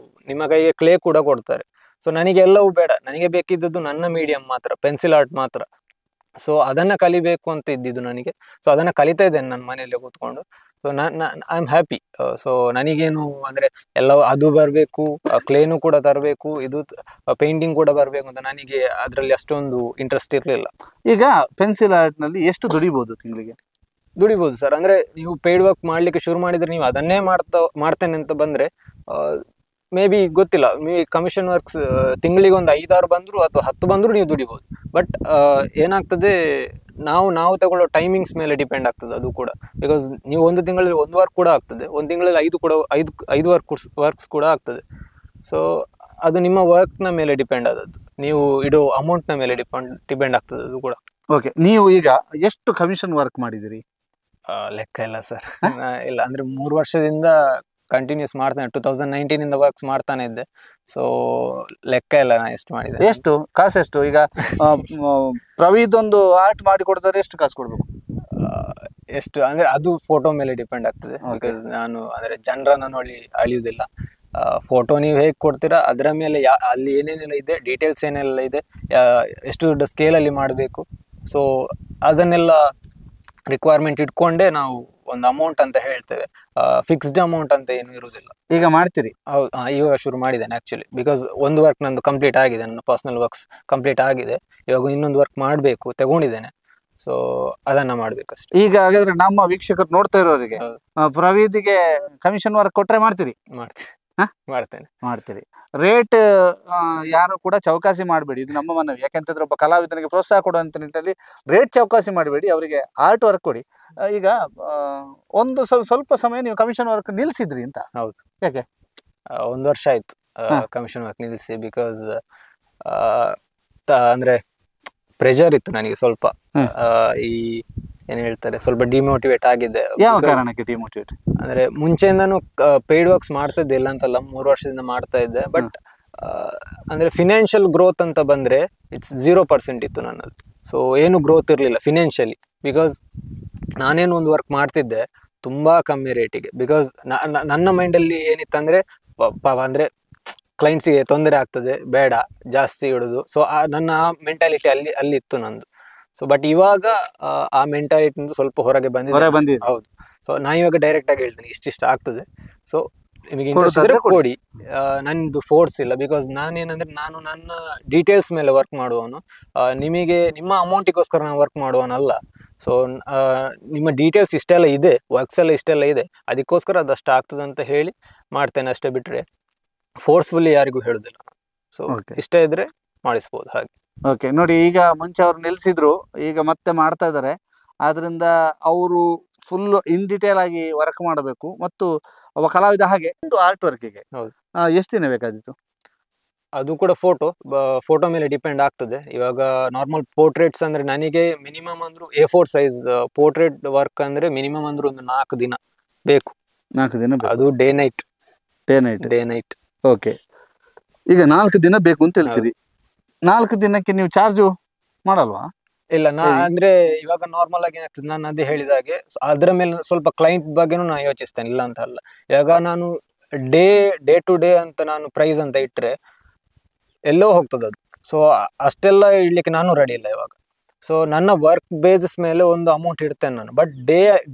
ನಿಮ್ಮ ಕೈಗೆ ಕ್ಲೇ ಕೂಡ ಕೊಡ್ತಾರೆ. ಸೊ ನನಗೆ ಎಲ್ಲವೂ ಬೇಡ, ನನಗೆ ಬೇಕಿದ್ದದ್ದು ನನ್ನ ಮೀಡಿಯಂ ಮಾತ್ರ, ಪೆನ್ಸಿಲ್ ಆರ್ಟ್ ಮಾತ್ರ. ಸೊ ಅದನ್ನ ಕಲಿಬೇಕು ಅಂತ ಇದ್ದಿದ್ದು ನನಗೆ. ಸೊ ಅದನ್ನ ಕಲಿತಾ ಇದ್ದೇನೆ ನನ್ನ ಮನೆಯಲ್ಲೇ ಕೂತ್ಕೊಂಡು. So I am happy. So ನನಗೇನು ಅಂದ್ರೆ ಎಲ್ಲ ಅದು ಬರಬೇಕು, ಕ್ಲೇನು ಕೂಡ ತರಬೇಕು, ಇದು ಪೇಂಟಿಂಗ್ ಕೂಡ ಬರಬೇಕು ಅಂತ ನನಗೆ ಅದರಲ್ಲಿ ಅಷ್ಟೊಂದು ಇಂಟ್ರೆಸ್ಟ್ ಇರಲಿಲ್ಲ. ಈಗ ಪೆನ್ಸಿಲ್ ಆರ್ಟ್ ನಲ್ಲಿ ಎಷ್ಟು ದುಡಿಬಹುದು ತಿಂಗಳಿಗೆ? ದುಡಿಬಹುದು ಸರ್. ಅಂದ್ರೆ ನೀವು ಪೇಯ್ಡ್ ವರ್ಕ್ ಮಾಡ್ಲಿಕ್ಕೆ ಶುರು ಮಾಡಿದ್ರೆ, ನೀವು ಅದನ್ನೇ ಮಾಡ್ತೇನೆ ಅಂತ ಬಂದ್ರೆ ಮೇ ಬಿ ಗೊತ್ತಿಲ್ಲ, ಕಮಿಷನ್ ವರ್ಕ್ಸ್ ತಿಂಗಳಿಗೆ ಒಂದು 5-6 ಬಂದ್ರು ಅಥವಾ 10 ಬಂದ್ರು ನೀವು ದುಡಿಬಹುದು. ಬಟ್ ಏನಾಗ್ತದೆ, ನಾವು ತಗೊಳ್ಳೋ ಟೈಮಿಂಗ್ಸ್ ಮೇಲೆ ಡಿಪೆಂಡ್ ಆಗ್ತದೆ ಅದು ಕೂಡ. ಬಿಕಾಸ್ ನೀವು ಒಂದು ತಿಂಗಳಲ್ಲಿ 1 ವರ್ಕ್ ಕೂಡ ಆಗ್ತದೆ, ಒಂದು ತಿಂಗಳಲ್ಲಿ 5 ವರ್ಕ್ಸ್ ಕೂಡ ಆಗ್ತದೆ. ಸೊ ಅದು ನಿಮ್ಮ ವರ್ಕ್ನ ಮೇಲೆ ಡಿಪೆಂಡ್ ಆದದ್ದು, ನೀವು ಇಡೋ ಅಮೌಂಟ್ನ ಮೇಲೆ ಡಿಪೆಂಡ್ ಆಗ್ತದೆ ಅದು ಕೂಡ. ಓಕೆ, ನೀವು ಈಗ ಎಷ್ಟು ಕಮಿಷನ್ ವರ್ಕ್ ಮಾಡಿದಿರಿ? ಲೆಕ್ಕ ಇಲ್ಲ ಸರ್. ಇಲ್ಲ ಅಂದ್ರೆ 3 ವರ್ಷದಿಂದ ಕಂಟಿನ್ಯೂಸ್ ಮಾಡ್ತಾನೆ, 2019 ಇಂದ ವರ್ಕ್ಸ್ ಮಾಡ್ತಾನೆ ಇದ್ದೆ. ಸೊ ಲೆಕ್ಕ ಇಲ್ಲ ನಾ ಎಷ್ಟು ಮಾಡಿದೆ. ಎಷ್ಟು ಕಾಸು ಎಷ್ಟು? ಈಗ ಪ್ರವೀದ್ ಒಂದು ಆರ್ಟ್ ಮಾಡಿ ಕೊಡ್ತಾರೆ, ಎಷ್ಟು ಕಾಸು ಕೊಡ್ಬೇಕು? ಎಷ್ಟು ಅಂದ್ರೆ ಅದು ಫೋಟೋ ಮೇಲೆ ಡಿಪೆಂಡ್ ಆಗ್ತದೆ. Okay. ಬಿಕಾಸ್ ನಾನು ಅಂದ್ರೆ ಜನರನ್ನ ನೋಡಿ ಅಳಿಯುವುದಿಲ್ಲ. ಫೋಟೋ ನೀವು ಹೇಗೆ ಕೊಡ್ತೀರಾ ಅದರ ಮೇಲೆ ಅಲ್ಲಿ ಏನೇನೆಲ್ಲ ಇದೆ, ಡೀಟೇಲ್ಸ್ ಏನೆಲ್ಲ ಇದೆ, ಎಷ್ಟು ದೊಡ್ಡ ಸ್ಕೇಲಲ್ಲಿ ಮಾಡಬೇಕು, ಸೊ ಅದನ್ನೆಲ್ಲ ರಿಕ್ವೈರ್ಮೆಂಟ್ ಇಟ್ಕೊಂಡೇ ನಾವು ಒಂದು ಅಮೌಂಟ್ ಅಂತ ಹೇಳ್ತೇವೆ. ಫಿಕ್ಸ್ಡ್ ಅಮೌಂಟ್ ಅಂತ ಏನು ಇರುವುದಿಲ್ಲ. ಈಗ ಮಾಡ್ತೀರಿ? ಹೌದು, ಇವಾಗ ಶುರು ಮಾಡಿದ್ದೇನೆ ಆಕ್ಚುಲಿ. ಬಿಕಾಸ್ ಒಂದು ವರ್ಕ್ ನಂದು ಕಂಪ್ಲೀಟ್ ಆಗಿದೆ, ನನ್ನ ಪರ್ಸನಲ್ ವರ್ಕ್ಸ್ ಕಂಪ್ಲೀಟ್ ಆಗಿದೆ. ಇವಾಗ ಇನ್ನೊಂದು ವರ್ಕ್ ಮಾಡಬೇಕು, ತಗೊಂಡಿದ್ದೇನೆ. ಸೊ ಅದನ್ನ ಮಾಡ್ಬೇಕಷ್ಟೇ. ಈಗ ಹಾಗಾದ್ರೆ ನಮ್ಮ ವೀಕ್ಷಕರು ನೋಡ್ತಾ ಇರೋರಿಗೆ ಹೌದು. ಪ್ರವೀದಿಗೆ ಕಮಿಷನ್ ವರ್ಕ್ ಕೊಟ್ರೆ ಮಾಡ್ತೀರಿ? ಮಾಡ್ತೀನಿ, ಹಾ? ಮಾಡ್ತೇನೆ. ಮಾಡ್ತೀರಿ. ರೇಟ್ ಯಾರು ಕೂಡ ಚೌಕಾಸಿ ಮಾಡಬೇಡಿ, ಇದು ನಮ್ಮ ಮನವಿ. ಯಾಕೆಂತಂದ್ರೆ ಒಬ್ಬ ಕಲಾವಿದನಿಗೆ ಪ್ರೋತ್ಸಾಹ ಕೊಡುವಂತ ನಿಟ್ಟಿನಲ್ಲಿ ರೇಟ್ ಚೌಕಾಸಿ ಮಾಡಬೇಡಿ, ಅವರಿಗೆ ಆರ್ಟ್ ವರ್ಕ್ ಕೊಡಿ. ಈಗ ಒಂದು ಸ್ವಲ್ಪ ಸಮಯ ನೀವು ಕಮಿಷನ್ ವರ್ಕ್ ನಿಲ್ಸಿದ್ರಿ ಅಂತ. ಹೌದು. ಯಾಕೆ? 1 ವರ್ಷ ಆಯ್ತು ಕಮಿಷನ್ ವರ್ಕ್ ನಿಲ್ಲಿಸಿ. ಬಿಕಾಸ್ ಅಂದ್ರೆ ಪ್ರೆಷರ್ ಇತ್ತು ನನಗೆ ಸ್ವಲ್ಪ. ಈ ಏನ್ ಹೇಳ್ತಾರೆ, ಸ್ವಲ್ಪ ಡಿಮೋಟಿವೇಟ್ ಆಗಿದೆ. ಯಾವ ಕಾರಣಕ್ಕೆ ಡಿಮೋಟಿವೇಟ್? ಅಂದ್ರೆ ಮುಂಚೆಯಿಂದಾನು ಪೇಯ್ಡ್ ವರ್ಕ್ಸ್ ಮಾಡ್ತಾ ಇದ್ದೆ, ಇಲ್ಲ ಅಂತಲ್ಲ, 3 ವರ್ಷದಿಂದ ಮಾಡ್ತಾ ಇದ್ದೆ. ಬಟ್ ಅಂದ್ರೆ ಫಿನಾನ್ಷಿಯಲ್ ಗ್ರೋತ್ ಅಂತ ಬಂದ್ರೆ ಇಟ್ಸ್ 0% ಇತ್ತು ನನ್ನದು. ಸೊ ಏನು ಗ್ರೋತ್ ಇರಲಿಲ್ಲ ಫಿನಾನ್ಷಿಯಲಿ. ಬಿಕಾಸ್ ನಾನೇನು ಒಂದು ವರ್ಕ್ ಮಾಡ್ತಿದ್ದೆ ತುಂಬಾ ಕಮ್ಮಿ ರೇಟಿಗೆ. ಬಿಕಾಸ್ ನನ್ನ ಮೈಂಡಲ್ಲಿ ಏನಿತ್ತಂದ್ರೆ ಅಂದ್ರೆ ಕ್ಲೈಂಟ್ಸಿಗೆ ತೊಂದರೆ ಆಗ್ತದೆ, ಬೇಡ ಜಾಸ್ತಿ ಇಡುದು. ಸೊ ನನ್ನ ಮೆಂಟಾಲಿಟಿ ಅಲ್ಲಿ ಇತ್ತು ನಂದು. ಸೊ ಬಟ್ ಇವಾಗ ಆ ಮೆಂಟಾಲಿಟಿಯಿಂದ ಸ್ವಲ್ಪ ಹೊರಗೆ ಬಂದಿದೆ. ಹೌದು. ಸೊ ನಾ ಇವಾಗ ಡೈರೆಕ್ಟ್ ಆಗಿ ಹೇಳ್ತೀನಿ, ಇಷ್ಟಿಷ್ಟ ಆಗ್ತದೆ, ಸೊ ನಿಮಗೆ ಇಂಟ್ರೆಸ್ಟ್ ಇದ್ರೆ ಕೊಡಿ. ನಂದು ಫೋರ್ಸ್ ಇಲ್ಲ. ಬಿಕಾಸ್ ನಾನೇನಂದ್ರೆ ನಾನು ನನ್ನ ಡೀಟೇಲ್ಸ್ ಮೇಲೆ ವರ್ಕ್ ಮಾಡುವವನು. ನಿಮಗೆ ನಿಮ್ಮ ಅಮೌಂಟಿಗೋಸ್ಕರ ನಾನು ವರ್ಕ್ ಮಾಡುವವನಲ್ಲ. ಸೊ ನಿಮ್ಮ ಡೀಟೇಲ್ಸ್ ಇಷ್ಟೆಲ್ಲ ಇದೆ, ವರ್ಕ್ಸ್ ಎಲ್ಲ ಇಷ್ಟೆಲ್ಲ ಇದೆ, ಅದಕ್ಕೋಸ್ಕರ ಅದಷ್ಟು ಆಗ್ತದೆ ಅಂತ ಹೇಳಿ ಮಾಡ್ತೇನೆ ಅಷ್ಟೇ. ಬಿಟ್ರೆ ಫೋರ್ಸ್ಫುಲ್ಲಿ ಯಾರಿಗೂ ಹೇಳುದಿಲ್ಲ. ಸೊ ಇಷ್ಟ ಇದ್ರೆ ಮಾಡಿಸ್ಬೋದು ಹಾಗೆ. ಓಕೆ, ನೋಡಿ, ಈಗ ಮುಂಚೆ ಅವ್ರು ನಿಲ್ಸಿದ್ರು, ಈಗ ಮತ್ತೆ ಮಾಡ್ತಾ ಇದ್ದಾರೆ. ಆದ್ರಿಂದ ಅವರು ಫುಲ್ ಇನ್ ಡಿಟೇಲ್ ಆಗಿ ವರ್ಕ್ ಮಾಡಬೇಕು. ಮತ್ತು ಒಬ್ಬ ಕಲಾವಿದ ಹಾಗೆ ಒಂದು ಆರ್ಟ್ ವರ್ಕಿಗೆ ಎಷ್ಟು ದಿನ ಬೇಕಾದಿತ್ತು? ಅದು ಕೂಡ ಫೋಟೋ ಮೇಲೆ ಡಿಪೆಂಡ್ ಆಗ್ತದೆ. ಇವಾಗ ನಾರ್ಮಲ್ ಪೋರ್ಟ್ರೇಟ್ಸ್ ಅಂದ್ರೆ ನನಗೆ ಮಿನಿಮಮ್ ಅಂದ್ರೂ A4 ಸೈಜ್ ಪೋರ್ಟ್ರೇಟ್ ವರ್ಕ್ ಅಂದ್ರೆ ಮಿನಿಮಮ್ ಅಂದ್ರೂ ಒಂದು 4 ದಿನ ಬೇಕು. 4 ದಿನ? ಅದು ಡೇ ನೈಟ್. ಓಕೆ, ಈಗ 4 ದಿನ ಬೇಕು ಅಂತ ಹೇಳ್ತೀರಿ. 4 ದಿನಕ್ಕೆ ನೀವು ಚಾರ್ಜ್ ಮಾಡಲ್ವಾ? ಇಲ್ಲ, ಅಂದ್ರೆ ಇವಾಗ ನಾರ್ಮಲ್ ಆಗಿ ಏನಾಗ್ತದೆ, ನಾನು ಅದೇ ಹೇಳಿದ ಹಾಗೆ ಅದ್ರ ಮೇಲೆ ಸ್ವಲ್ಪ ಕ್ಲೈಂಟ್ ಬಗ್ಗೆನೂ ನಾನು ಯೋಚಿಸ್ತೇನೆ, ಇಲ್ಲ ಅಂತ ಅಲ್ಲ. ಇವಾಗ ನಾನು ಡೇ ಟು ಡೇ ಅಂತ ನಾನು ಪ್ರೈಸ್ ಅಂತ ಇಟ್ರೆ ಎಲ್ಲೋ ಹೋಗ್ತದೆ ಅದು. ಸೊ ಅಷ್ಟೆಲ್ಲ ಇಡ್ಲಿಕ್ಕೆ ನಾನು ರೆಡಿ ಇಲ್ಲ ಇವಾಗ. ಸೊ ನನ್ನ ವರ್ಕ್ ಬೇಸಿಸ್ ಮೇಲೆ ಒಂದು ಅಮೌಂಟ್ ಇಡ್ತೇನೆ ನಾನು. ಬಟ್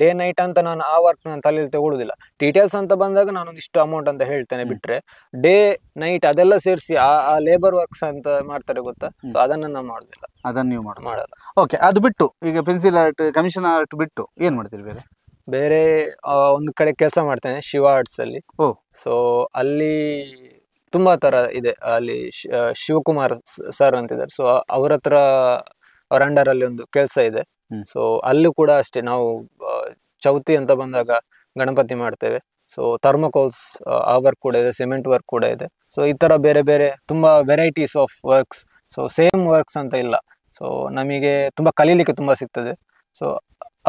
ಡೇ ನೈಟ್ ಅಂತ ನಾನು ಆ ವರ್ಕ್ ನಾನು ತಲೆಯಲ್ಲಿ ತಗೊಳುದಿಲ್ಲ. ಡೀಟೇಲ್ಸ್ ಅಂತ ಬಂದಾಗ ನಾನು ಇಷ್ಟು ಅಮೌಂಟ್ ಅಂತ ಹೇಳ್ತೇನೆ. ಬಿಟ್ರೆ ಡೇ ನೈಟ್ ಅದೆಲ್ಲ ಸೇರಿಸಿ ಆ ಲೇಬರ್ ವರ್ಕ್ಸ್ ಅಂತ ಮಾಡ್ತಾರೆ ಗೊತ್ತಾ, ಸೊ ಅದನ್ನ ನಾನು ಮಾಡುದಿಲ್ಲ. ಅದನ್ನ ನೀವು ಮಾಡಲ್ಲ? ಓಕೆ, ಅದು ಬಿಟ್ಟು ಈಗ ಪೆನ್ಸಿಲ್ ಆರ್ಟ್, ಕಮಿಷನ್ ಆರ್ಟ್ ಬಿಟ್ಟು ಏನ್ ಮಾಡ್ತೀರಿ ಬೇರೆ? ಒಂದು ಕಡೆ ಕೆಲಸ ಮಾಡ್ತೇನೆ, ಶಿವ ಆರ್ಟ್ಸ್ ಅಲ್ಲಿ. ಸೊ ಅಲ್ಲಿ ತುಂಬಾ ತರ ಇದೆ. ಅಲ್ಲಿ ಶಿವಕುಮಾರ್ ಸರ್ ಅಂತಿದ್ದಾರೆ. ಸೊ ಅವ್ರ ಅಂಡರ್ ಅಲ್ಲಿ ಒಂದು ಕೆಲಸ ಇದೆ. ಸೊ ಅಲ್ಲೂ ಕೂಡ ಅಷ್ಟೇ, ನಾವು ಚೌತಿ ಅಂತ ಬಂದಾಗ ಗಣಪತಿ ಮಾಡ್ತೇವೆ. ಸೊ ಥರ್ಮೋಕೋಲ್ಸ್ ಆ ವರ್ಕ್ ಕೂಡ ಇದೆ, ಸಿಮೆಂಟ್ ವರ್ಕ್ ಕೂಡ ಇದೆ. ಸೊ ಈ ತರ ಬೇರೆ ಬೇರೆ ತುಂಬಾ varieties of works. So same works ಅಂತ ಇಲ್ಲ. ಸೊ ನಮಗೆ ತುಂಬಾ ಕಲೀಲಿಕ್ಕೆ ತುಂಬಾ ಸಿಗ್ತದೆ. ಸೊ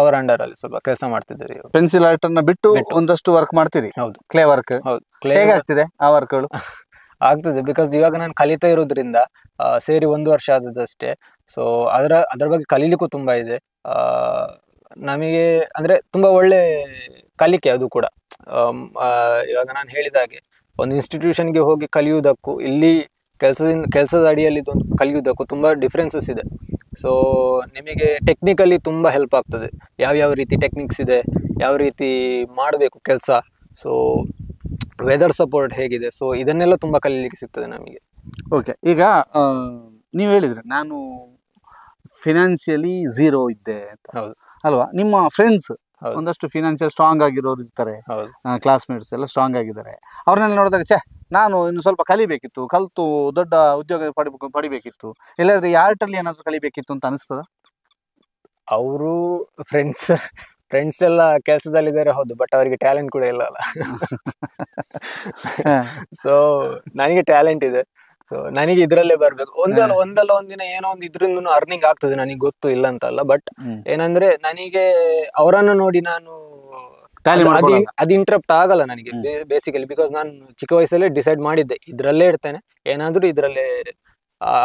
ಅವರ ಅಂಡರ್ ಅಲ್ಲಿ ಸ್ವಲ್ಪ ಕೆಲಸ ಮಾಡ್ತಿದ್ದೀರಿ. ಪೆನ್ಸಿಲ್ ಆರ್ಟ್ ಅನ್ನ ಬಿಟ್ಟು ಒಂದಷ್ಟು ವರ್ಕ್ ಮಾಡ್ತೀರಿ? ಹೌದು. Clay work? ಹೌದು. ಹೇಗೆ ಆಗ್ತಿದೆ ಆ ವರ್ಕ್ಗಳು? ಆಗ್ತದೆ. ಬಿಕಾಸ್ ಇವಾಗ ನಾನು ಕಲಿತಾ ಇರೋದ್ರಿಂದ ಸೇರಿ 1 ವರ್ಷ ಆದದಷ್ಟೇ. ಸೊ ಅದ್ರ ಬಗ್ಗೆ ಕಲೀಲಿಕ್ಕೂ ತುಂಬಾ ಇದೆ. ನಮಗೆ ಅಂದ್ರೆ ತುಂಬಾ ಒಳ್ಳೆ ಕಲಿಕೆ ಅದು ಕೂಡ. ಇವಾಗ ನಾನು ಹೇಳಿದ ಹಾಗೆ ಒಂದು ಇನ್ಸ್ಟಿಟ್ಯೂಷನ್ಗೆ ಹೋಗಿ ಕಲಿಯುವುದಕ್ಕೂ ಇಲ್ಲಿ ಕೆಲಸದ ಅಡಿಯಲ್ಲಿ ಒಂದು ಕಲಿಯುವುದಕ್ಕೂ ತುಂಬಾ ಡಿಫ್ರೆನ್ಸಸ್ ಇದೆ. ಸೊ ನಿಮಗೆ ಟೆಕ್ನಿಕಲಿ ತುಂಬಾ ಹೆಲ್ಪ್ ಆಗ್ತದೆ. ಯಾವ ರೀತಿ ಟೆಕ್ನಿಕ್ಸ್ ಇದೆ, ಯಾವ ರೀತಿ ಮಾಡಬೇಕು ಕೆಲಸ, ಸೊ ವೆದರ್ ಸಪೋರ್ಟ್ ಹೇಗಿದೆ, ಸೊ ಇದನ್ನೆಲ್ಲ ತುಂಬಾ ಕಲೀಲಿಕ್ಕೆ ಸಿಗ್ತದೆ ನಮಗೆ. ಓಕೆ, ಈಗ ನೀವು ಹೇಳಿದ್ರೆ ನಾನು ಫಿನಾನ್ಷಿಯಲಿ ಝೀರೋ ಇದ್ದೆ ಅಂತ. ಹೌದು ಅಲ್ವಾ? ನಿಮ್ಮ ಫ್ರೆಂಡ್ಸ್ ಒಂದಷ್ಟು ಫಿನಾನ್ಷಿಯಲ್ ಸ್ಟ್ರಾಂಗ್ ಆಗಿರೋರು ಇರ್ತಾರೆ, ಕ್ಲಾಸ್ಮೇಟ್ಸ್ ಎಲ್ಲ ಸ್ಟ್ರಾಂಗ್ ಆಗಿದ್ದಾರೆ. ಅವ್ರನ್ನೆಲ್ಲ ನೋಡಿದಾಗ ನಾನು ಇನ್ನು ಸ್ವಲ್ಪ ಕಲಿಬೇಕಿತ್ತು, ಕಲಿತು ದೊಡ್ಡ ಉದ್ಯೋಗ ಪಡಿಬೇಕಿತ್ತು, ಇಲ್ಲಾಂದ್ರೆ ಈ ಆರ್ಟ್ ಅಲ್ಲಿ ಏನಾದ್ರು ಕಲಿಬೇಕಿತ್ತು ಅಂತ ಅನಿಸ್ತದ? ಅವರು ಫ್ರೆಂಡ್ಸ್ ಎಲ್ಲ ಕೆಲಸದಲ್ಲಿದ್ದಾರೆ, ಹೌದು, ಬಟ್ ಅವರಿಗೆ ಟ್ಯಾಲೆಂಟ್ ಕೂಡ ಇಲ್ಲ ಅಲ್ಲ. ಸೊ ನನಗೆ ಟ್ಯಾಲೆಂಟ್ ಇದೆ. ಸೊ ನನಗೆ ಇದ್ರಲ್ಲೇ ಬರ್ಬೇಕು. ಒಂದಲ್ಲ ಒಂದಿನ ಏನೋ ಒಂದು ಇದ್ರಿಂದ ಅರ್ನಿಂಗ್ ಆಗ್ತದೆ, ನನಗೆ ಗೊತ್ತು, ಇಲ್ಲ ಅಂತ ಅಲ್ಲ. ಬಟ್ ಏನಂದ್ರೆ ನನಗೆ ಅವರನ್ನು ನೋಡಿ ನಾನು ಅದು ಇಂಟ್ರಪ್ಟ್ ಆಗಲ್ಲ ನನಗೆ ಬೇಸಿಕಲಿ. ಬಿಕಾಸ್ ನಾನು ಚಿಕ್ಕ ವಯಸ್ಸಲ್ಲೇ ಡಿಸೈಡ್ ಮಾಡಿದ್ದೆ ಇದ್ರಲ್ಲೇ ಇರ್ತೇನೆ, ಏನಾದ್ರೂ ಇದ್ರಲ್ಲೇ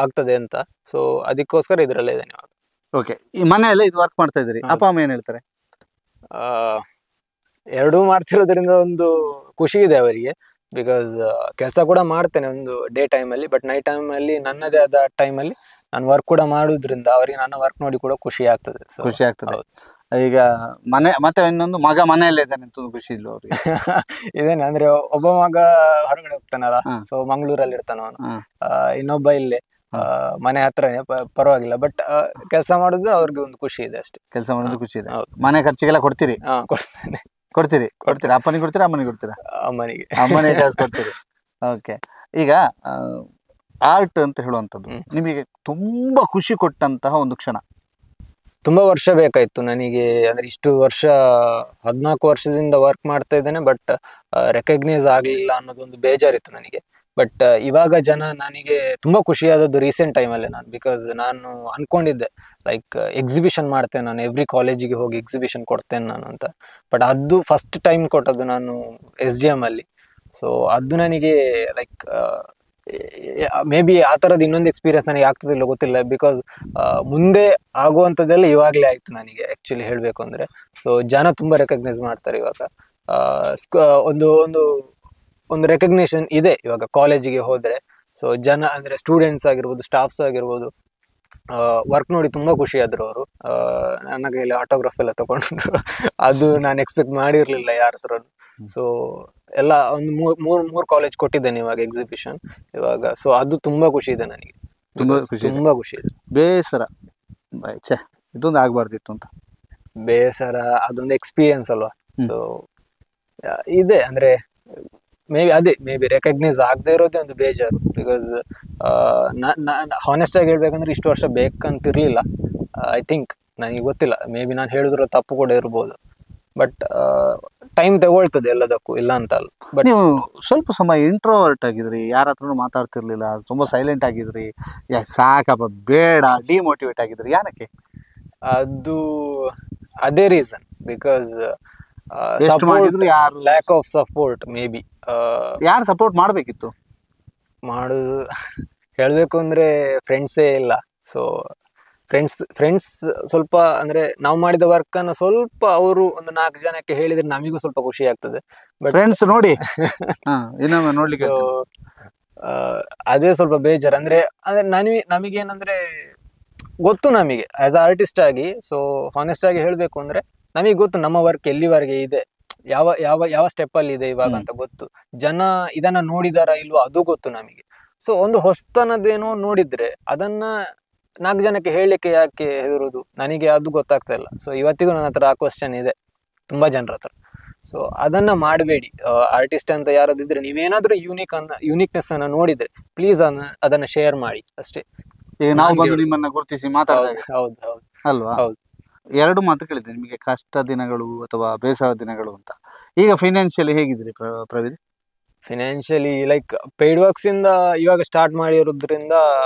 ಆಗ್ತದೆ ಅಂತ. ಸೊ ಅದಕ್ಕೋಸ್ಕರ ಇದ್ರಲ್ಲೇ ಇದ್ದೇನೆ ಇವಾಗ. ಓಕೆ, ಈ ಮನೆಯಲ್ಲೇ ಇದು ವರ್ಕ್ ಮಾಡ್ತಾ ಇದ್ದೀರಿ. ಅಪ್ಪ ಅಮ್ಮ ಏನ್ ಹೇಳ್ತಾರೆ? ಎರಡೂ ಮಾಡ್ತಿರೋದ್ರಿಂದ ಒಂದು ಖುಷಿ ಇದೆ ಅವರಿಗೆ. ಬಿಕಾಸ್ ಕೆಲಸ ಕೂಡ ಮಾಡ್ತೇನೆ ಒಂದು ಡೇ ಟೈಮಲ್ಲಿ, ಬಟ್ ನೈಟ್ ಟೈಮಲ್ಲಿ ನನ್ನದೇ ಆದ ಟೈಮಲ್ಲಿ ನಾನು ವರ್ಕ್ ಕೂಡ ಮಾಡೋದ್ರಿಂದ ಅವರಿಗೆ ನನ್ನ ವರ್ಕ್ ನೋಡಿ ಕೂಡ ಖುಷಿ ಆಗ್ತದೆ. So, ಖುಷಿ ಆಗ್ತದೆ. ಹೌದು. ಈಗ ಮತ್ತೆ ಇನ್ನೊಂದು ಮಗ ಮನೆಯಲ್ಲೇ ಇದ್ದಾನೆ ಅಂತ ಖುಷಿ ಇಲ್ಲ ಅವ್ರಿಗೆ. ಇದೇನೆ ಅಂದ್ರೆ ಒಬ್ಬ ಮಗ ಹೊರಗಡೆ ಹೋಗ್ತಾನಲ್ಲ, ಸೊ ಮಂಗಳೂರಲ್ಲಿ ಇರ್ತಾನ ಅವನು. ಇನ್ನೊಬ್ಬ ಇಲ್ಲೇ ಮನೆ ಹತ್ರನೇ, ಪರವಾಗಿಲ್ಲ. ಬಟ್ ಕೆಲಸ ಮಾಡೋದು ಅವ್ರಿಗೆ ಒಂದು ಖುಷಿ ಇದೆ ಅಷ್ಟೇ. ಕೆಲಸ ಮಾಡೋದು ಖುಷಿ ಇದೆ. ಮನೆ ಖರ್ಚಿಗೆಲ್ಲ ಕೊಡ್ತೀರಿ? ಕೊಡ್ತೇನೆ. ಕೊಡ್ತೀರಿ? ಅಪ್ಪನಿಗೆ ಕೊಡ್ತೀರಾ ಅಮ್ಮನಿಗೆ ಕೊಡ್ತೀರಾ? ಅಮ್ಮನಿಗೆ. ಅಮ್ಮನೇ ಜಾಸ್ತಿ ಕೊಡ್ತೀರಿ. ಓಕೆ. ಈಗ ಆರ್ಟ್ ಅಂತ ಹೇಳುವಂಥದ್ದು ನಿಮಗೆ ತುಂಬಾ ಖುಷಿ ಕೊಟ್ಟಂತಹ ಒಂದು ಕ್ಷಣ? ತುಂಬಾ ವರ್ಷ ಬೇಕಾಯ್ತು ನನಗೆ, ಅಂದ್ರೆ ಇಷ್ಟು ವರ್ಷ 14 ವರ್ಷದಿಂದ ವರ್ಕ್ ಮಾಡ್ತಾ ಇದ್ದೇನೆ, ಬಟ್ ರೆಕಗ್ನೈಸ್ ಆಗ್ಲಿಲ್ಲ ಅನ್ನೋದೊಂದು ಬೇಜಾರಿತ್ತು ನನಗೆ. ಬಟ್ ಇವಾಗ ಜನ ನನಗೆ ತುಂಬಾ ಖುಷಿಯಾದದ್ದು ರೀಸೆಂಟ್ ಟೈಮಲ್ಲೇ ನಾನು. ಬಿಕಾಸ್ ನಾನು ಅನ್ಕೊಂಡಿದ್ದೆ ಲೈಕ್ ಎಕ್ಸಿಬಿಷನ್ ಮಾಡ್ತೇನೆ ನಾನು, ಎವ್ರಿ ಕಾಲೇಜಿಗೆ ಹೋಗಿ ಎಕ್ಸಿಬಿಷನ್ ಕೊಡ್ತೇನೆ ನಾನು ಅಂತ. ಬಟ್ ಅದು ಫಸ್ಟ್ ಟೈಮ್ ಕೊಟ್ಟದ್ದು ನಾನು SGM ಅಲ್ಲಿ. ಸೊ ಅದು ನನಗೆ ಲೈಕ್ ಮೇ ಬಿ ಆ ಥರದ್ದು ಇನ್ನೊಂದು ಎಕ್ಸ್ಪೀರಿಯನ್ಸ್ ನನಗೆ ಆಗ್ತದಿಲ್ಲ ಗೊತ್ತಿಲ್ಲ. ಬಿಕಾಸ್ ಮುಂದೆ ಆಗುವಂಥದ್ದೆಲ್ಲ ಇವಾಗಲೇ ಆಯಿತು ನನಗೆ ಆ್ಯಕ್ಚುಲಿ ಹೇಳಬೇಕು ಅಂದರೆ. ಸೊ ಜನ ತುಂಬ ರೆಕಗ್ನೈಸ್ ಮಾಡ್ತಾರೆ ಇವಾಗ. ಒಂದು ಒಂದು ಒಂದು ರೆಕಗ್ನೇಷನ್ ಇದೆ ಇವಾಗ ಕಾಲೇಜಿಗೆ ಹೋದರೆ. ಸೊ ಜನ ಅಂದರೆ ಸ್ಟೂಡೆಂಟ್ಸ್ ಆಗಿರ್ಬೋದು, ಸ್ಟಾಫ್ಸ್ ಆಗಿರ್ಬೋದು, ವರ್ಕ್ ನೋಡಿ ತುಂಬ ಖುಷಿ ಆದರು ಅವರು. ನನ್ನ ಕೈಯಲ್ಲಿ ಆಟೋಗ್ರಾಫ್ ಎಲ್ಲ ತಗೊಂಡ್ರು. ಅದು ನಾನು ಎಕ್ಸ್ಪೆಕ್ಟ್ ಮಾಡಿರಲಿಲ್ಲ ಯಾರ ಹತ್ರ. ಸೊ ಎಲ್ಲ ಒಂದು ಮೂರು ಕಾಲೇಜ್ ಕೊಟ್ಟಿದ್ದೇನೆ ಇವಾಗ ಎಕ್ಸಿಬಿಷನ್ ಇವಾಗ. ಸೊ ಅದು ತುಂಬಾ ಖುಷಿ ಇದೆ ನನಗೆ, ತುಂಬಾ ಖುಷಿ ಇದೆ. ಬೇಸರ ಇದೊಂದು ಆಗ್ಬಾರ್ದಿತ್ತು ಅಂತ ಬೇಸರ ಅದೊಂದು ಎಕ್ಸ್ಪೀರಿಯನ್ಸ್ ಅಲ್ವಾ. ಸೊ ಇದೆ ಅಂದ್ರೆ ಮೇ ಬಿ ರೆಕಗ್ನೈಸ್ ಆಗದೆ ಇರೋದೇ ಒಂದು ಬೇಜಾರು. ಬಿಕಾಸ್ ಹಾನೆಸ್ಟ್ ಆಗಿ ಹೇಳ್ಬೇಕಂದ್ರೆ ಇಷ್ಟು ವರ್ಷ ಬೇಕಂತಿರ್ಲಿಲ್ಲ. ಐ ಥಿಂಕ್ ನನಗೆ ಗೊತ್ತಿಲ್ಲ, ಮೇ ಬಿ ನಾನು ಹೇಳಿದ್ರು ತಪ್ಪು ಕೂಡ ಇರ್ಬೋದು. ಬಟ್ ಟೈಮ್ ತಗೊಳ್ತದೆ ಎಲ್ಲದಕ್ಕೂ, ಇಲ್ಲ ಅಂತ ಅಲ್ಲ. ಬಟ್ ನೀವು ಸ್ವಲ್ಪ ಸಮಯ ಇಂಟ್ರೋವರ್ಟ್ ಆಗಿದ್ರಿ, ಯಾರ ಹತ್ರನೂ ಮಾತಾಡ್ತಿರ್ಲಿಲ್ಲ, ತುಂಬಾ ಸೈಲೆಂಟ್ ಆಗಿದ್ರಿ. ಸಾಕಪ್ಪ ಬೇಡ ಡಿಮೋಟಿವೇಟ್ ಆಗಿದ್ರಿ, ಏನಕ್ಕೆ? ಅದು ಅದೇ reason. Because lack of support may be. ಯಾರು ಸಪೋರ್ಟ್ ಮಾಡಬೇಕಿತ್ತು? ಮಾಡುದು ಹೇಳ್ಬೇಕು ಅಂದ್ರೆ ಫ್ರೆಂಡ್ಸೇ ಇಲ್ಲ. ಸೊ ಫ್ರೆಂಡ್ಸ್ ಸ್ವಲ್ಪ ಅಂದ್ರೆ ನಾವು ಮಾಡಿದ ವರ್ಕ್ ಅನ್ನು ಸ್ವಲ್ಪ ಅವರು ಒಂದು 4 ಜನಕ್ಕೆ ಹೇಳಿದ್ರೆ ನಮಿಗೂ ಸ್ವಲ್ಪ ಖುಷಿ ಆಗ್ತದೆ. ಬಟ್ ಫ್ರೆಂಡ್ಸ್ ನೋಡಿ ಇನ್ನೊಮ್ಮೆ ನೋಡ್ಲಿಕ್ಕೆ ಅದೇ ಸ್ವಲ್ಪ ಬೇಜಾರು. ಅಂದ್ರೆ ನಮಗೇನಂದ್ರೆ ಗೊತ್ತು ನಮಗೆ ಆಸ್ ಅ ಆರ್ಟಿಸ್ಟ್ ಆಗಿ. ಸೊ ಹಾನೆಸ್ಟ್ ಆಗಿ ಹೇಳ್ಬೇಕು ಅಂದ್ರೆ ನಮಗೆ ಗೊತ್ತು ನಮ್ಮ ವರ್ಕ್ ಎಲ್ಲಿವರೆಗೆ ಇದೆ, ಯಾವ ಯಾವ ಯಾವ ಸ್ಟೆಪ್ ಅಲ್ಲಿ ಇದೆ ಇವಾಗ ಅಂತ ಗೊತ್ತು. ಜನ ಇದನ್ನ ನೋಡಿದಾರ ಇಲ್ವೋ ಅದು ಗೊತ್ತು ನಮಗೆ. ಸೊ ಒಂದು ಹೊಸ್ತನದೇನೋ ನೋಡಿದ್ರೆ ಅದನ್ನ 4 ಜನಕ್ಕೆ ಹೇಳಲಿಕ್ಕೆ ಯಾಕೆ ಹೆದರುದು, ನನಗೆ ಅದು ಗೊತ್ತಾಗ್ತಾ ಇಲ್ಲ. ಸೊ ಇವತ್ತಿಗೂ ನನ್ನ ಹತ್ರ ಆ ಕ್ವಶನ್ ಇದೆ ತುಂಬಾ ಜನರ ಹತ್ರ. ಸೊ ಅದನ್ನ ಮಾಡಬೇಡಿ. ಆರ್ಟಿಸ್ಟ್ ಅಂತ ಯಾರಾದಿದ್ರೆ ನೀವೇನಾದ್ರೂ ಯೂನಿಕ್ನೆಸ್ ಅನ್ನ ನೋಡಿದ್ರೆ ಪ್ಲೀಸ್ ಅದನ್ನ ಶೇರ್ ಮಾಡಿ ಅಷ್ಟೇ. ಈಗ ನಾವು ಬಂದು ನಿಮ್ಮನ್ನ ಗುರುತಿಸಿ ಮಾತಾಡಿದಾಗ ಹೌದು ಹೌದು ಅಲ್ವಾ? ಹೌದು. 2 ಮಾತು ಕೇಳಿದ್ದೆ ನಿಮಗೆ, ಕಷ್ಟ ದಿನಗಳು ಅಥವಾ ಬೇಸರ ದಿನಗಳು ಅಂತ. ಈಗ ಫೈನಾನ್ಷಿಯಲಿ ಹೇಗಿದ್ರಿ Praveen? Financially like paid works ಇಂದ ಇವಾಗ ಸ್ಟಾರ್ಟ್ ಮಾಡಿರೋದ್ರಿಂದ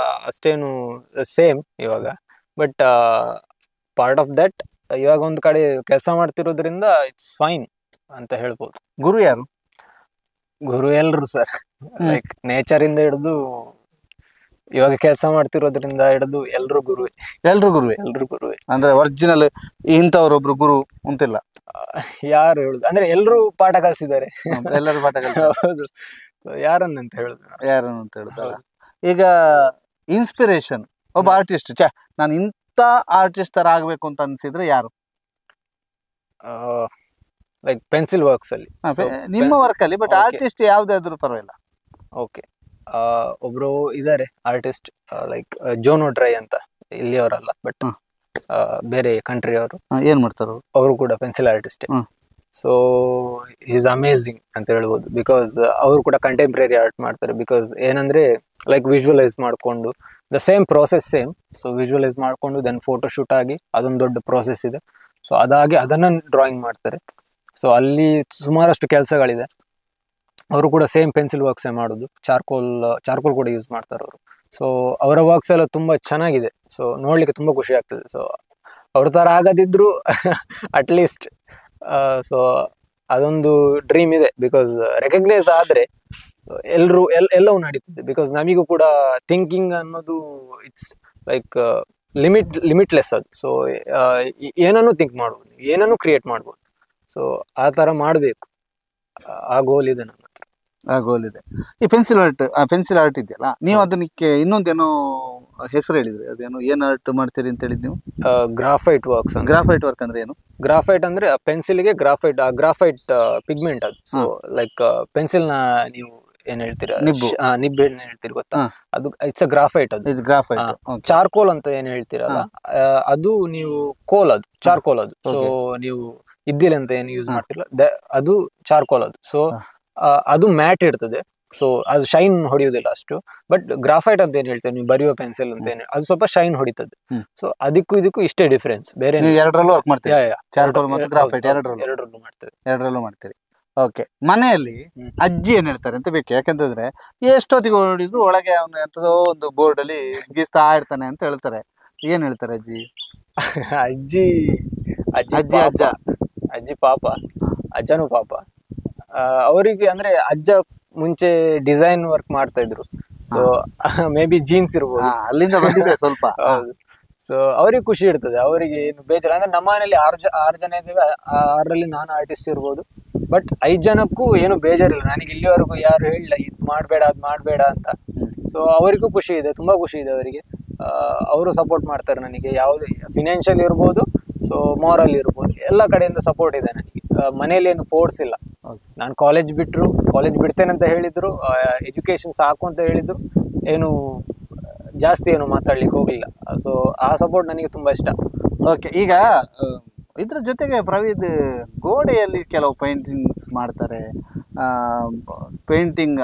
ಅಷ್ಟೇನು ಸೇಮ್ ಇವಾಗ. ಬಟ್ ಪಾರ್ಟ್ ಆಫ್ ದಟ್ ಇವಾಗ ಒಂದು ಕಡೆ ಕೆಲಸ ಮಾಡ್ತಿರೋದ್ರಿಂದ ಇಟ್ಸ್ ಫೈನ್ ಅಂತ ಹೇಳ್ಬೋದು. ಗುರು ಯಾರು? ಗುರು ಎಲ್ರು ಸರ್. ಲೈಕ್ ನೇಚರ್ ಇಂದ ಹಿಡಿದು ಇವಾಗ ಕೆಲಸ ಮಾಡ್ತಿರೋದ್ರಿಂದ ಹಿಡಿದು ಎಲ್ರು ಗುರುವೆ. ಎಲ್ರು ಗುರುವೆ ಅಂದ್ರೆ ಒರಿಜಿನಲ್ ಇಂಥವ್ರೊಬ್ರು ಗುರು ಅಂತಿಲ್ಲ? ಯಾರು ಹೇಳುದು ಅಂದ್ರೆ ಎಲ್ರು ಪಾಠ ಕಲಿಸಿದ್ದಾರೆ. ಎಲ್ಲರೂ ಪಾಠ ಹೌದು. ಯಾರನ್ನಂತ ಹೇಳುದು? ಈಗ ಇನ್ಸ್ಪಿರೇಷನ್ ಒಬ್ಬ ಆರ್ಟಿಸ್ಟ್, ನಾನು ಇಂಥ ಆರ್ಟಿಸ್ಟ್ ತರ ಆಗ್ಬೇಕು ಅಂತ ಅನ್ಸಿದ್ರೆ ಯಾರು? ಲೈಕ್ ಪೆನ್ಸಿಲ್ ವರ್ಕ್ಸ್ ಅಲ್ಲಿ, ನಿಮ್ಮ ವರ್ಕ್ ಅಲ್ಲಿ. ಬಟ್ ಆರ್ಟಿಸ್ಟ್ ಯಾವ್ದಾದ್ರು ಪರವಾಗಿಲ್ಲ. ಓಕೆ. ಒಬ್ರು ಇದಾರೆ ಆರ್ಟಿಸ್ಟ್ ಲೈಕ್ ಜೋನೋ ಡ್ರೈ ಅಂತ, ಇಲ್ಲಿಯವರಲ್ಲ ಬಟ್ ಬೇರೆ ಕಂಟ್ರಿ ಅವರು. ಏನ್ ಮಾಡ್ತಾರ ಅವರು ಕೂಡ pencil artist. So is amazing ಅಂತ ಹೇಳ್ಬೋದು. ಬಿಕಾಸ್ ಅವರು ಕೂಡ ಕಂಟೆಂಪ್ರರಿ ಆರ್ಟ್ ಮಾಡ್ತಾರೆ. ಬಿಕಾಸ್ ಏನಂದ್ರೆ ಲೈಕ್ ವಿಜುವಲೈಸ್ ಮಾಡ್ಕೊಂಡು the same process same. So visualise ಮಾಡ್ಕೊಂಡು ದೆನ್ ಫೋಟೋ ಶೂಟ್ ಆಗಿ ಅದೊಂದು ದೊಡ್ಡ ಪ್ರೋಸೆಸ್ ಇದೆ. ಸೊ ಅದಾಗಿ ಅದನ್ನ ಡ್ರಾಯಿಂಗ್ ಮಾಡ್ತಾರೆ. ಸೊ ಅಲ್ಲಿ ಸುಮಾರಷ್ಟು ಕೆಲಸಗಳಿದೆ. ಅವರು ಕೂಡ ಸೇಮ್ ಪೆನ್ಸಿಲ್ ವರ್ಕ್ಸೇ ಮಾಡೋದು. ಚಾರ್ಕೋಲ್ ಕೂಡ ಯೂಸ್ ಮಾಡ್ತಾರೆ ಅವರು. ಸೊ ಅವರ ವರ್ಕ್ಸ್ ಎಲ್ಲ ತುಂಬಾ ಚೆನ್ನಾಗಿದೆ. ಸೊ ನೋಡ್ಲಿಕ್ಕೆ ತುಂಬಾ ಖುಷಿ ಆಗ್ತದೆ. ಸೊ ಅವ್ರ ತರ ಆಗದಿದ್ರು ಅಟ್ಲೀಸ್ಟ್ ಸೊ ಅದೊಂದು ಡ್ರೀಮ್ ಇದೆ. ಬಿಕಾಸ್ ರೆಕಗ್ನೈಸ್ ಆದ್ರೆ ಎಲ್ಲವೂ ನಡೀತದೆ. ಬಿಕಾಸ್ ನಮಿಗೂ ಕೂಡ ಥಿಂಕಿಂಗ್ ಅನ್ನೋದು ಇಟ್ಸ್ ಲೈಕ್ ಲಿಮಿಟ್ಲೆಸ್ ಅದು. ಸೊ ಏನನ್ನು ಥಿಂಕ್ ಮಾಡ್ಬೋದು, ಏನನ್ನು ಕ್ರಿಯೇಟ್ ಮಾಡ್ಬೋದು. ಸೊ ಆ ತರ ಮಾಡ್ಬೇಕು, ಆ ಗೋಲ್ ಇದೆ ನನ್ನ ಹತ್ರ. ಆ ಗೋಲ್ ಇದೆ. ಈ ಪೆನ್ಸಿಲ್ ಆರ್ಟ್ ಇದೆಯಲ್ಲ, ನೀವು ಅದಕ್ಕೆ ಇನ್ನೊಂದೇನೋ ಹೆಸರು ಹೇಳಿದ್ರಿ, ಅದೇನು ಏನ್ ಆರ್ಟ್ ಮಾಡ್ತೀರಿ ಅಂತ ಹೇಳಿದ್ ನೀವು? Graphite works. ಗ್ರಾಫೈಟ್ ವರ್ಕ್ ಅಂದ್ರೆ ಏನು? ಗ್ರಾಫೈಟ್ ಅಂದ್ರೆ ಪೆನ್ಸಿಲ್ಗೆ ಗ್ರಾಫೈಟ್ ಪಿಗ್ಮೆಂಟ್ ಅದು. ಸೊ ಲೈಕ್ ಪೆನ್ಸಿಲ್ ನ ನೀವು ಏನ್ ಹೇಳ್ತೀರಾ, ನಿಬ್ಬು ಏನ್ ಹೇಳ್ತೀರಿ ಗೊತ್ತಾ, ಅದು ಇಟ್ಸ್ ಅ ಗ್ರಾಫೈಟ್. ಅದು ಗ್ರಾಫೈಟ್. ಚಾರ್ಕೋಲ್ ಅಂತ ಏನ್ ಹೇಳ್ತೀರಲ್ಲ, ಅದು ನೀವು ಕೋಲ್, ಅದು ಚಾರ್ಕೋಲ್ ಅದು. ಸೊ ನೀವು ಇದ್ದಿಲ್ಲ ಅಂತ ಏನ್ ಯೂಸ್ ಮಾಡ್ತಿರಲ್ಲ, ಅದು ಚಾರ್ಕೋಲ್ ಅದು. ಸೊ ಅದು ಮ್ಯಾಟ್ ಇರ್ತದೆ, ಸೊ ಅದು ಶೈನ್ ಹೊಡೆಯುವುದಿಲ್ಲ ಅಷ್ಟು. ಬಟ್ ಗ್ರಾಫೈಟ್ ಅಂತ ಏನ್ ಹೇಳ್ತೇವೆ ನೀವು, ಬರೆಯುವ ಪೆನ್ಸಿಲ್ ಅಂತ ಏನ್, ಅದು ಸ್ವಲ್ಪ ಶೈನ್ ಹೊಡಿತದೆ. ಸೊ ಇದಕ್ಕೂ ಇಷ್ಟೇ ಡಿಫರೆನ್ಸ್, ಬೇರೆ ಎರಡರಲ್ಲೂ ವರ್ಕ್ ಮಾಡ್ತೀವಿ. ಚಾರ್ಕೋಲ್ ಮತ್ತು ಗ್ರಾಫೈಟ್ ಎರಡರಲ್ಲೂ ಮಾಡ್ತೀರಿ. ಓಕೆ. ಮನೆಯಲ್ಲಿ ಅಜ್ಜಿ ಏನ್ ಹೇಳ್ತಾರೆ ಅಂತ ಬೇಕು, ಯಾಕಂತಂದ್ರೆ ಎಷ್ಟೊತ್ತಿಗೆ ಹೊಡಿದ್ರು ಒಳಗೆ ಅವನು ಎಂತದೋ ಒಂದು ಬೋರ್ಡ್ ಅಲ್ಲಿ ಗೀಸ್ತಾ ಇರ್ತಾನೆ ಅಂತ ಹೇಳ್ತಾರೆ. ಏನ್ ಹೇಳ್ತಾರೆ ಅಜ್ಜಿ? ಅಜ್ಜಿ ಅಜ್ಜಿ ಪಾಪ, ಅಜ್ಜನೂ ಪಾಪ. ಅವರಿಗೆ ಅಂದ್ರೆ ಅಜ್ಜ ಮುಂಚೆ ಡಿಸೈನ್ ವರ್ಕ್ ಮಾಡ್ತಾ ಇದ್ರು, ಸೊ ಮೇ ಬಿ ಜೀನ್ಸ್ ಇರ್ಬೋದು, ಅಲ್ಲಿಂದ ಬಂದಿದೆ ಸ್ವಲ್ಪ. ಸೊ ಅವ್ರಿಗೆ ಖುಷಿ ಇರ್ತದೆ, ಅವರಿಗೆ ಏನು ಬೇಜಾರ ಅಂದ್ರೆ ನಮ್ಮ ಮನೇಲಿ ಆರು ಜನ ಇದ್ದೇವೆ, 6ರಲ್ಲಿ ನಾನು ಆರ್ಟಿಸ್ಟ್ ಇರ್ಬೋದು. ಬಟ್ 5 ಜನಕ್ಕೂ ಏನು ಬೇಜಾರಿಲ್ಲ, ನನಗೆ ಇಲ್ಲಿವರೆಗೂ ಯಾರು ಹೇಳಿಲ್ಲ ಇದ್ ಮಾಡ್ಬೇಡ ಅದ್ ಮಾಡ್ಬೇಡ ಅಂತ. ಸೊ ಅವರಿಗೂ ಖುಷಿ ಇದೆ, ತುಂಬಾ ಖುಷಿ ಇದೆ ಅವರಿಗೆ. ಅವರು ಸಪೋರ್ಟ್ ಮಾಡ್ತಾರೆ ನನಗೆ, ಯಾವ್ದು ಫಿನಾನ್ಷಿಯಲ್ ಇರ್ಬೋದು, ಸೊ ಮಾರಲ್ ಇರ್ಬೋದು, ಎಲ್ಲ ಕಡೆಯಿಂದ ಸಪೋರ್ಟ್ ಇದೆ ನನಗೆ. ಮನೇಲಿ ಏನು ಫೋರ್ಸ್ ಇಲ್ಲ. ನಾನು ಕಾಲೇಜ್ ಬಿಡ್ತೇನೆ ಅಂತ ಹೇಳಿದ್ರು, ಎಜುಕೇಶನ್ ಸಾಕು ಅಂತ ಹೇಳಿದ್ರು, ಏನು ಜಾಸ್ತಿ ಏನು ಮಾತಾಡ್ಲಿಕ್ಕೆ ಹೋಗ್ಲಿಲ್ಲ. ಸೊ ಆ ಸಪೋರ್ಟ್ ನನಗೆ ತುಂಬಾ ಇಷ್ಟ. ಓಕೆ. ಈಗ ಇದ್ರ ಜೊತೆಗೆ ಪ್ರವೀದ್ ಗೋಡೆಯಲ್ಲಿ ಕೆಲವು ಪೇಂಟಿಂಗ್ಸ್ ಮಾಡ್ತಾರೆ, ಪೇಂಟಿಂಗ್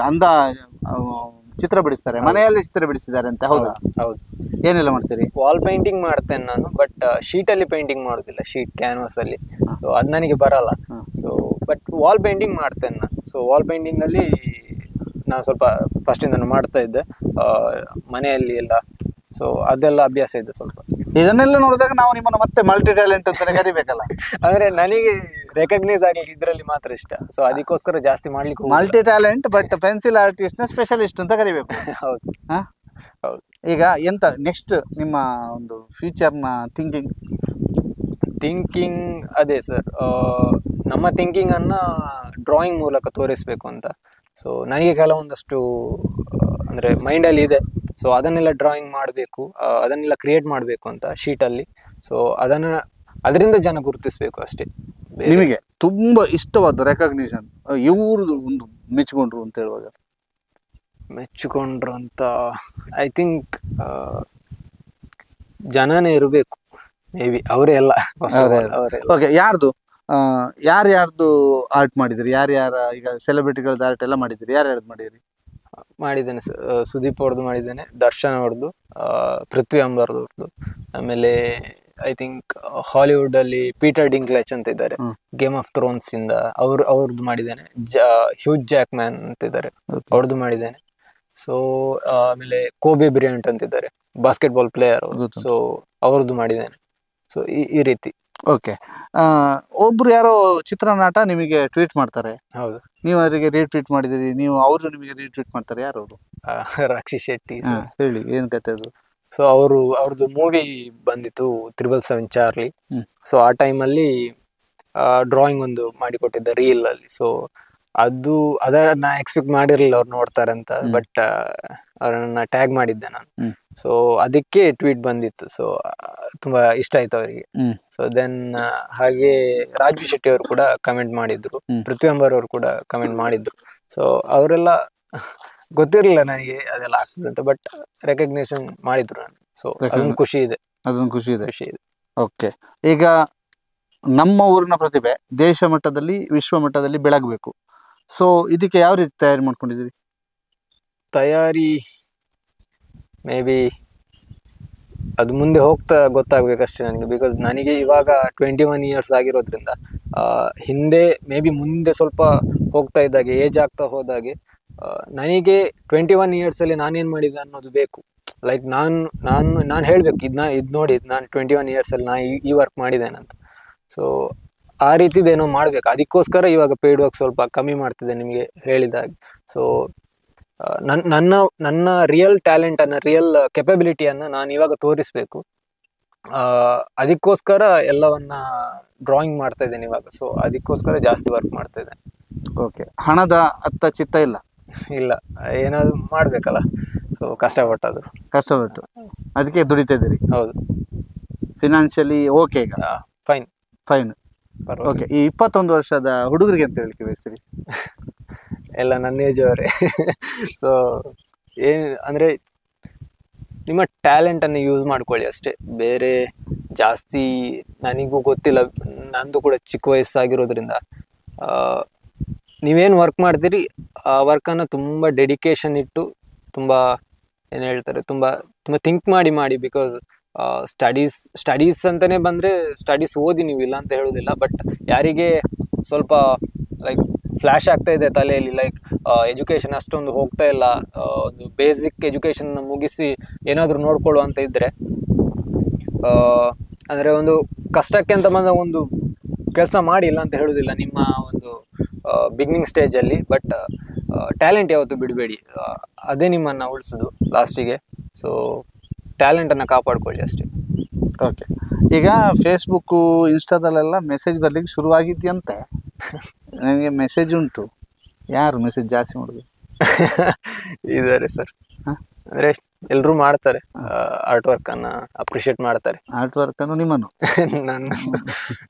ಚಿತ್ರ ಬಿಡಿಸ್ತಾರೆ, ಮನೆಯಲ್ಲಿ ಚಿತ್ರ ಬಿಡಿಸಿದ್ದಾರೆ ಅಂತ. ಹೌದಾ? ಹೌದು. ಏನೆಲ್ಲ ಮಾಡ್ತೀರಿ? ವಾಲ್ ಪೇಂಟಿಂಗ್ ಮಾಡ್ತೇನೆ ನಾನು, ಬಟ್ ಶೀಟ್ ಅಲ್ಲಿ ಪೇಂಟಿಂಗ್ ಮಾಡುದಿಲ್ಲ, ಶೀಟ್ ಕ್ಯಾನ್ವಾಸ್ ಅಲ್ಲಿ. ಸೊ ಅದ್ ನನಗೆ ಬರಲ್ಲ. ಸೊ ಬಟ್ ವಾಲ್ ಪೇಂಟಿಂಗ್ ಮಾಡ್ತೇನೆ ನಾನು. ಸೊ ವಾಲ್ ಪೇಂಟಿಂಗ್ ಅಲ್ಲಿ ನಾನು ಸ್ವಲ್ಪ ಫಸ್ಟ್ ಇಂದ ಮಾಡ್ತಾ ಇದ್ದೆ ಮನೆಯಲ್ಲಿ ಎಲ್ಲ. ಸೊ ಅದೆಲ್ಲ ಅಭ್ಯಾಸ ಇದೆ ಸ್ವಲ್ಪ. ಇದನ್ನೆಲ್ಲ ನೋಡಿದಾಗ ನಾವು ನಿಮ್ಮನ್ನು ಮತ್ತೆ ಮಲ್ಟಿ ಟ್ಯಾಲೆಂಟ್ ಅಂತ ಕರಿಬೇಕಲ್ಲ? ಅಂದ್ರೆ ನನಗೆ ರೆಕಗ್ನೈಸ್ ಆಗ್ಲಿಕ್ಕೆ ಇದ್ರಲ್ಲಿ ಮಾತ್ರ ಇಷ್ಟ, ಸೊ ಅದಕ್ಕೋಸ್ಕರ ಜಾಸ್ತಿ ಮಾಡ್ಲಿಕ್ಕೆ multi talent, but pencil artist ನ ಸ್ಪೆಷಲಿಸ್ಟ್ ಅಂತ ಕರಿಬೇಕು. ಹೌದು. ಹೌದು. ಈಗ ಎಂತ ನೆಕ್ಸ್ಟ್ ನಿಮ್ಮ ಒಂದು ಫ್ಯೂಚರ್ ನ ಥಿಂಕಿಂಗ್ ಅದೇ ಸರ್, ನಮ್ಮ ಥಿಂಕಿಂಗ್ ಅನ್ನ ಡ್ರಾಯಿಂಗ್ ಮೂಲಕ ತೋರಿಸ್ಬೇಕು ಅಂತ. ಸೊ ನನಗೆ ಕೆಲವೊಂದಷ್ಟು ಅಂದ್ರೆ ಮೈಂಡ್ ಅಲ್ಲಿ ಇದೆ. ಸೊ ಅದನ್ನೆಲ್ಲ ಡ್ರಾಯಿಂಗ್ ಮಾಡಬೇಕು, ಅದನ್ನೆಲ್ಲ ಕ್ರಿಯೇಟ್ ಮಾಡಬೇಕು ಅಂತ ಶೀಟಲ್ಲಿ. ಸೊ ಅದರಿಂದ ಜನ ಗುರುತಿಸ್ಬೇಕು ಅಷ್ಟೇ. ನಿಮಗೆ ತುಂಬಾ ಇಷ್ಟವಾದ ರೆಕಗ್ನಿಷನ್, ಇವ್ರದ್ದು ಒಂದು ಮೆಚ್ಚಿಕೊಂಡ್ರು ಅಂತ ಹೇಳುವಾಗ? ಮೆಚ್ಚಿಕೊಂಡ್ರು ಅಂತ ಐ ಥಿಂಕ್ ಜನನೇ ಇರಬೇಕು, ಮೇ ಬಿ ಅವರೇ ಎಲ್ಲ. ಓಕೆ. ಯಾರ್ಯಾರ್ದು ಆರ್ಟ್ ಮಾಡಿದ್ರಿ? ಯಾರ್ಯಾರ ಈಗ ಸೆಲೆಬ್ರಿಟಿಗಳದ್ದು ಆರ್ಟ್ ಎಲ್ಲ ಮಾಡಿದ್ರಿ? ಯಾರ್ಯಾರ್ದು ಮಾಡಿದ್ದೇನೆ? ಸುದೀಪ್ ಅವ್ರದ್ದು ಮಾಡಿದ್ದೇನೆ, ದರ್ಶನ್ ಅವ್ರದ್ದು, ಪೃಥ್ವಿ ಅಂಬರ್ದವ್ರದ್ದು, ಆಮೇಲೆ ಐ ಥಿಂಕ್ ಹಾಲಿವುಡ್ ಅಲ್ಲಿ ಪೀಟರ್ ಡಿಂಕ್ಲೆಚ್ ಅಂತ ಇದ್ದಾರೆ, ಗೇಮ್ ಆಫ್ ಥ್ರೋನ್ಸ್ ಇಂದ ಅವ್ರದ್ದು ಮಾಡಿದ್ದೇನೆ. ಹ್ಯೂಜ್ ಜಾಕ್ ಮ್ಯಾನ್ ಅಂತ ಇದ್ದಾರೆ, ಅವ್ರದ್ದು ಮಾಡಿದ್ದೇನೆ. ಸೊ ಆಮೇಲೆ ಕೋಬಿ ಬ್ರಿಯಾಂಟ್ ಅಂತಿದ್ದಾರೆ, ಬಾಸ್ಕೆಟ್ಬಾಲ್ ಪ್ಲೇಯರ್ ಅವರು, ಸೊ ಅವ್ರದ್ದು ಮಾಡಿದ್ದೇನೆ. ಸೊ ಈ ರೀತಿ. ಓಕೆ. ಒಬ್ರು ಯಾರೋ ಚಿತ್ರನಟ ನಿಮಗೆ ಟ್ವೀಟ್ ಮಾಡ್ತಾರೆ. ಹೌದು. ನೀವು ಅವರಿಗೆ ರೀಟ್ವೀಟ್ ಮಾಡಿದಿರಿ, ನೀವು ಅವರು ನಿಮಗೆ ರೀಟ್ವೀಟ್ ಮಾಡ್ತಾರೆ. ಯಾರು ಅವರು? ರಕ್ಷಿತ್ ಶೆಟ್ಟಿ. ಹೇಳಿ, ಏನ್ ಕತೆ ಅದು? ಸೊ ಅವ್ರದ್ದು ಮೂವಿ ಬಂದಿತ್ತು 777 ಚಾರ್ಲಿ. ಸೊ ಆ ಟೈಮಲ್ಲಿ ಡ್ರಾಯಿಂಗ್ ಒಂದು ಮಾಡಿಕೊಟ್ಟಿದ್ದ ರೀಲ್ ಅಲ್ಲಿ. ಸೊ ಅದನ್ನ ಎಕ್ಸ್ಪೆಕ್ಟ್ ಮಾಡಿರ್ಲಿಲ್ಲ ಅವ್ರು ನೋಡ್ತಾರೆ ಅಂತ, ಬಟ್ ಅವ್ರನ್ನ ಟ್ಯಾಗ್ ಮಾಡಿದ್ದೆ ನಾನು. ಸೊ ಅದಕ್ಕೆ ಟ್ವೀಟ್ ಬಂದಿತ್ತು. ಸೊ ತುಂಬಾ ಇಷ್ಟ ಆಯ್ತು ಅವರಿಗೆ. ಸೊ ದೆನ್ ಹಾಗೆ ರಾಜ್ವಿ ಶೆಟ್ಟಿ ಅವರು ಕೂಡ ಕಮೆಂಟ್ ಮಾಡಿದ್ರು, ಪೃಥ್ವಿ ಅಂಬರ್ ಅವರು ಕೂಡ ಕಮೆಂಟ್ ಮಾಡಿದ್ರು. ಸೊ ಅವರೆಲ್ಲ ಗೊತ್ತಿರಲಿಲ್ಲ ನನಗೆ ಅದೆಲ್ಲ ಆಗ್ತದೆ ಅಂತ, ಬಟ್ ರೆಕಗ್ನಿಷನ್ ಮಾಡಿದ್ರು ನಾನು. ಸೊ ಅದೊಂದು ಖುಷಿ ಇದೆ. ಓಕೆ. ಈಗ ನಮ್ಮ ಊರಿನ ಪ್ರತಿಭೆ ದೇಶ ಮಟ್ಟದಲ್ಲಿ, ವಿಶ್ವ ಮಟ್ಟದಲ್ಲಿ ಬೆಳಗಬೇಕು. ಸೊ ಇದಕ್ಕೆ ಯಾವ ರೀತಿ ತಯಾರಿ ಮಾಡ್ಕೊಂಡಿದ್ದೀರಿ? ತಯಾರಿ ಮೇ ಬಿ ಅದು ಮುಂದೆ ಹೋಗ್ತಾ ಗೊತ್ತಾಗ್ಬೇಕಷ್ಟೇ ನನಗೆ. ಬಿಕಾಸ್ ನನಗೆ ಇವಾಗ 21 ಇಯರ್ಸ್ ಆಗಿರೋದ್ರಿಂದ ಹಿಂದೆ ಮೇ ಬಿ ಮುಂದೆ ಸ್ವಲ್ಪ ಹೋಗ್ತಾ ಇದ್ದಾಗೆ, ಏಜ್ ಆಗ್ತಾ ಹೋದಾಗೆ ನನಗೆ 21 ಇಯರ್ಸ್ ಅಲ್ಲಿ ನಾನೇನ್ ಮಾಡಿದೆ ಅನ್ನೋದು ಬೇಕು. ಲೈಕ್ ನಾನು ಹೇಳ್ಬೇಕು, ಇದ್ ನೋಡಿ ನಾನು 21 ಇಯರ್ಸ್ ಅಲ್ಲಿ ಈ ವರ್ಕ್ ಮಾಡಿದ್ದೇನೆ ಅಂತ. ಸೊ ಆ ರೀತಿದೇನೋ ಮಾಡ್ಬೇಕು. ಅದಕ್ಕೋಸ್ಕರ ಇವಾಗ ಪೇಯ್ಡ್ ವರ್ಕ್ ಸ್ವಲ್ಪ ಕಮ್ಮಿ ಮಾಡ್ತಿದೆ ನಿಮಗೆ ಹೇಳಿದಾಗೆ. ಸೊ ನನ್ನ ರಿಯಲ್ ಟ್ಯಾಲೆಂಟ್ ಅನ್ನ, ರಿಯಲ್ ಕೆಪಬಿಲಿಟಿಯನ್ನ ನಾನು ಇವಾಗ ತೋರಿಸ್ಬೇಕು. ಅದಕ್ಕೋಸ್ಕರ ಎಲ್ಲವನ್ನ ಡ್ರಾಯಿಂಗ್ ಮಾಡ್ತಾ ಇದ್ದೇನೆ ಇವಾಗ, ಸೊ ಅದಕ್ಕೋಸ್ಕರ ಜಾಸ್ತಿ ವರ್ಕ್ ಮಾಡ್ತಾ ಇದ್ದೇನೆ. ಓಕೆ, ಹಣದ ಅತ್ತ ಚಿತ್ತ ಇಲ್ಲ? ಇಲ್ಲ, ಏನಾದ್ರು ಮಾಡ್ಬೇಕಲ್ಲ, ಸೊ ಕಷ್ಟಪಟ್ಟಾದ್ರು. ಕಷ್ಟಪಟ್ಟು ಅದಕ್ಕೆ ದುಡಿತಾ ಇದ್ದೀರಿ? ಹೌದು. ಫಿನಾನ್ಷಿಯಲಿ ಓಕೆ ಈಗ? ಫೈನ್. ಫೈನ್. ಓಕೆ, ಈ 21 ವರ್ಷದ ಹುಡುಗರಿಗೆ ಅಂತ ಹೇಳಿಕೆ ಬಯಸ್ತೀರಿ? ಎಲ್ಲ ನನ್ನ ಏಜ್ ಅವರೇ. ಸೊ ಅಂದ್ರೆ ನಿಮ್ಮ ಟ್ಯಾಲೆಂಟ್ ಅನ್ನು ಯೂಸ್ ಮಾಡ್ಕೊಳ್ಳಿ ಅಷ್ಟೇ, ಬೇರೆ ಜಾಸ್ತಿ ನನಗೂ ಗೊತ್ತಿಲ್ಲ, ನಂದು ಕೂಡ ಚಿಕ್ಕ ವಯಸ್ಸಾಗಿರೋದ್ರಿಂದ ನೀವೇನು ವರ್ಕ್ ಮಾಡ್ತೀರಿ ಆ ವರ್ಕನ್ನು ತುಂಬ ಡೆಡಿಕೇಶನ್ ಇಟ್ಟು, ತುಂಬ ಏನು ಹೇಳ್ತಾರೆ, ತುಂಬ ತುಂಬ ಥಿಂಕ್ ಮಾಡಿ, ಬಿಕಾಸ್ ಸ್ಟಡೀಸ್ ಅಂತಲೇ ಬಂದರೆ ಸ್ಟಡೀಸ್ ಓದಿ ನೀವು ಇಲ್ಲ ಅಂತ ಹೇಳೋದಿಲ್ಲ, ಬಟ್ ಯಾರಿಗೆ ಸ್ವಲ್ಪ ಲೈಕ್ ಫ್ಲ್ಯಾಶ್ ಆಗ್ತಾ ಇದೆ ತಲೆಯಲ್ಲಿ, ಲೈಕ್ ಎಜುಕೇಷನ್ ಅಷ್ಟೊಂದು ಹೋಗ್ತಾ ಇಲ್ಲ, ಒಂದು ಬೇಸಿಕ್ ಎಜುಕೇಷನ್ ಮುಗಿಸಿ ಏನಾದರೂ ನೋಡ್ಕೊಳ್ಳುವಂತ ಇದ್ದರೆ, ಅಂದರೆ ಒಂದು ಕಷ್ಟಕ್ಕೆ ಅಂತ ಬಂದ ಒಂದು ಕೆಲಸ ಮಾಡಿ ಇಲ್ಲ ಅಂತ ಹೇಳೋದಿಲ್ಲ ನಿಮ್ಮ ಒಂದು ಬಿಗಿನಿಂಗ್ ಸ್ಟೇಜಲ್ಲಿ, ಬಟ್ ಟ್ಯಾಲೆಂಟ್ ಯಾವತ್ತೂ ಬಿಡಬೇಡಿ, ಅದೇ ನಿಮ್ಮನ್ನು ಉಳಿಸೋದು ಲಾಸ್ಟಿಗೆ. ಸೊ ಟ್ಯಾಲೆಂಟನ್ನು ಕಾಪಾಡ್ಕೊಳ್ಳಿ ಅಷ್ಟೇ. ಓಕೆ, ಈಗ ಫೇಸ್ಬುಕ್ಕು ಇನ್ಸ್ಟಾದಲ್ಲೆಲ್ಲ ಮೆಸೇಜ್ ಬರ್ಲಿಕ್ಕೆ ಶುರುವಾಗಿದೆಯಂತೆ. ನನಗೆ ಮೆಸೇಜ್ ಉಂಟು, ಯಾರು ಮೆಸೇಜ್ ಜಾಸ್ತಿ ಮಾಡೋದು? ಇದ್ದಾರೆ ಸರ್, ಅಂದರೆ ಎಲ್ಲರೂ ಮಾಡ್ತಾರೆ, ಆರ್ಟ್ ವರ್ಕನ್ನು ಅಪ್ರಿಷಿಯೇಟ್ ಮಾಡ್ತಾರೆ. ಆರ್ಟ್ ವರ್ಕನ್ನು ನಿಮ್ಮನ್ನು? ನನ್ನ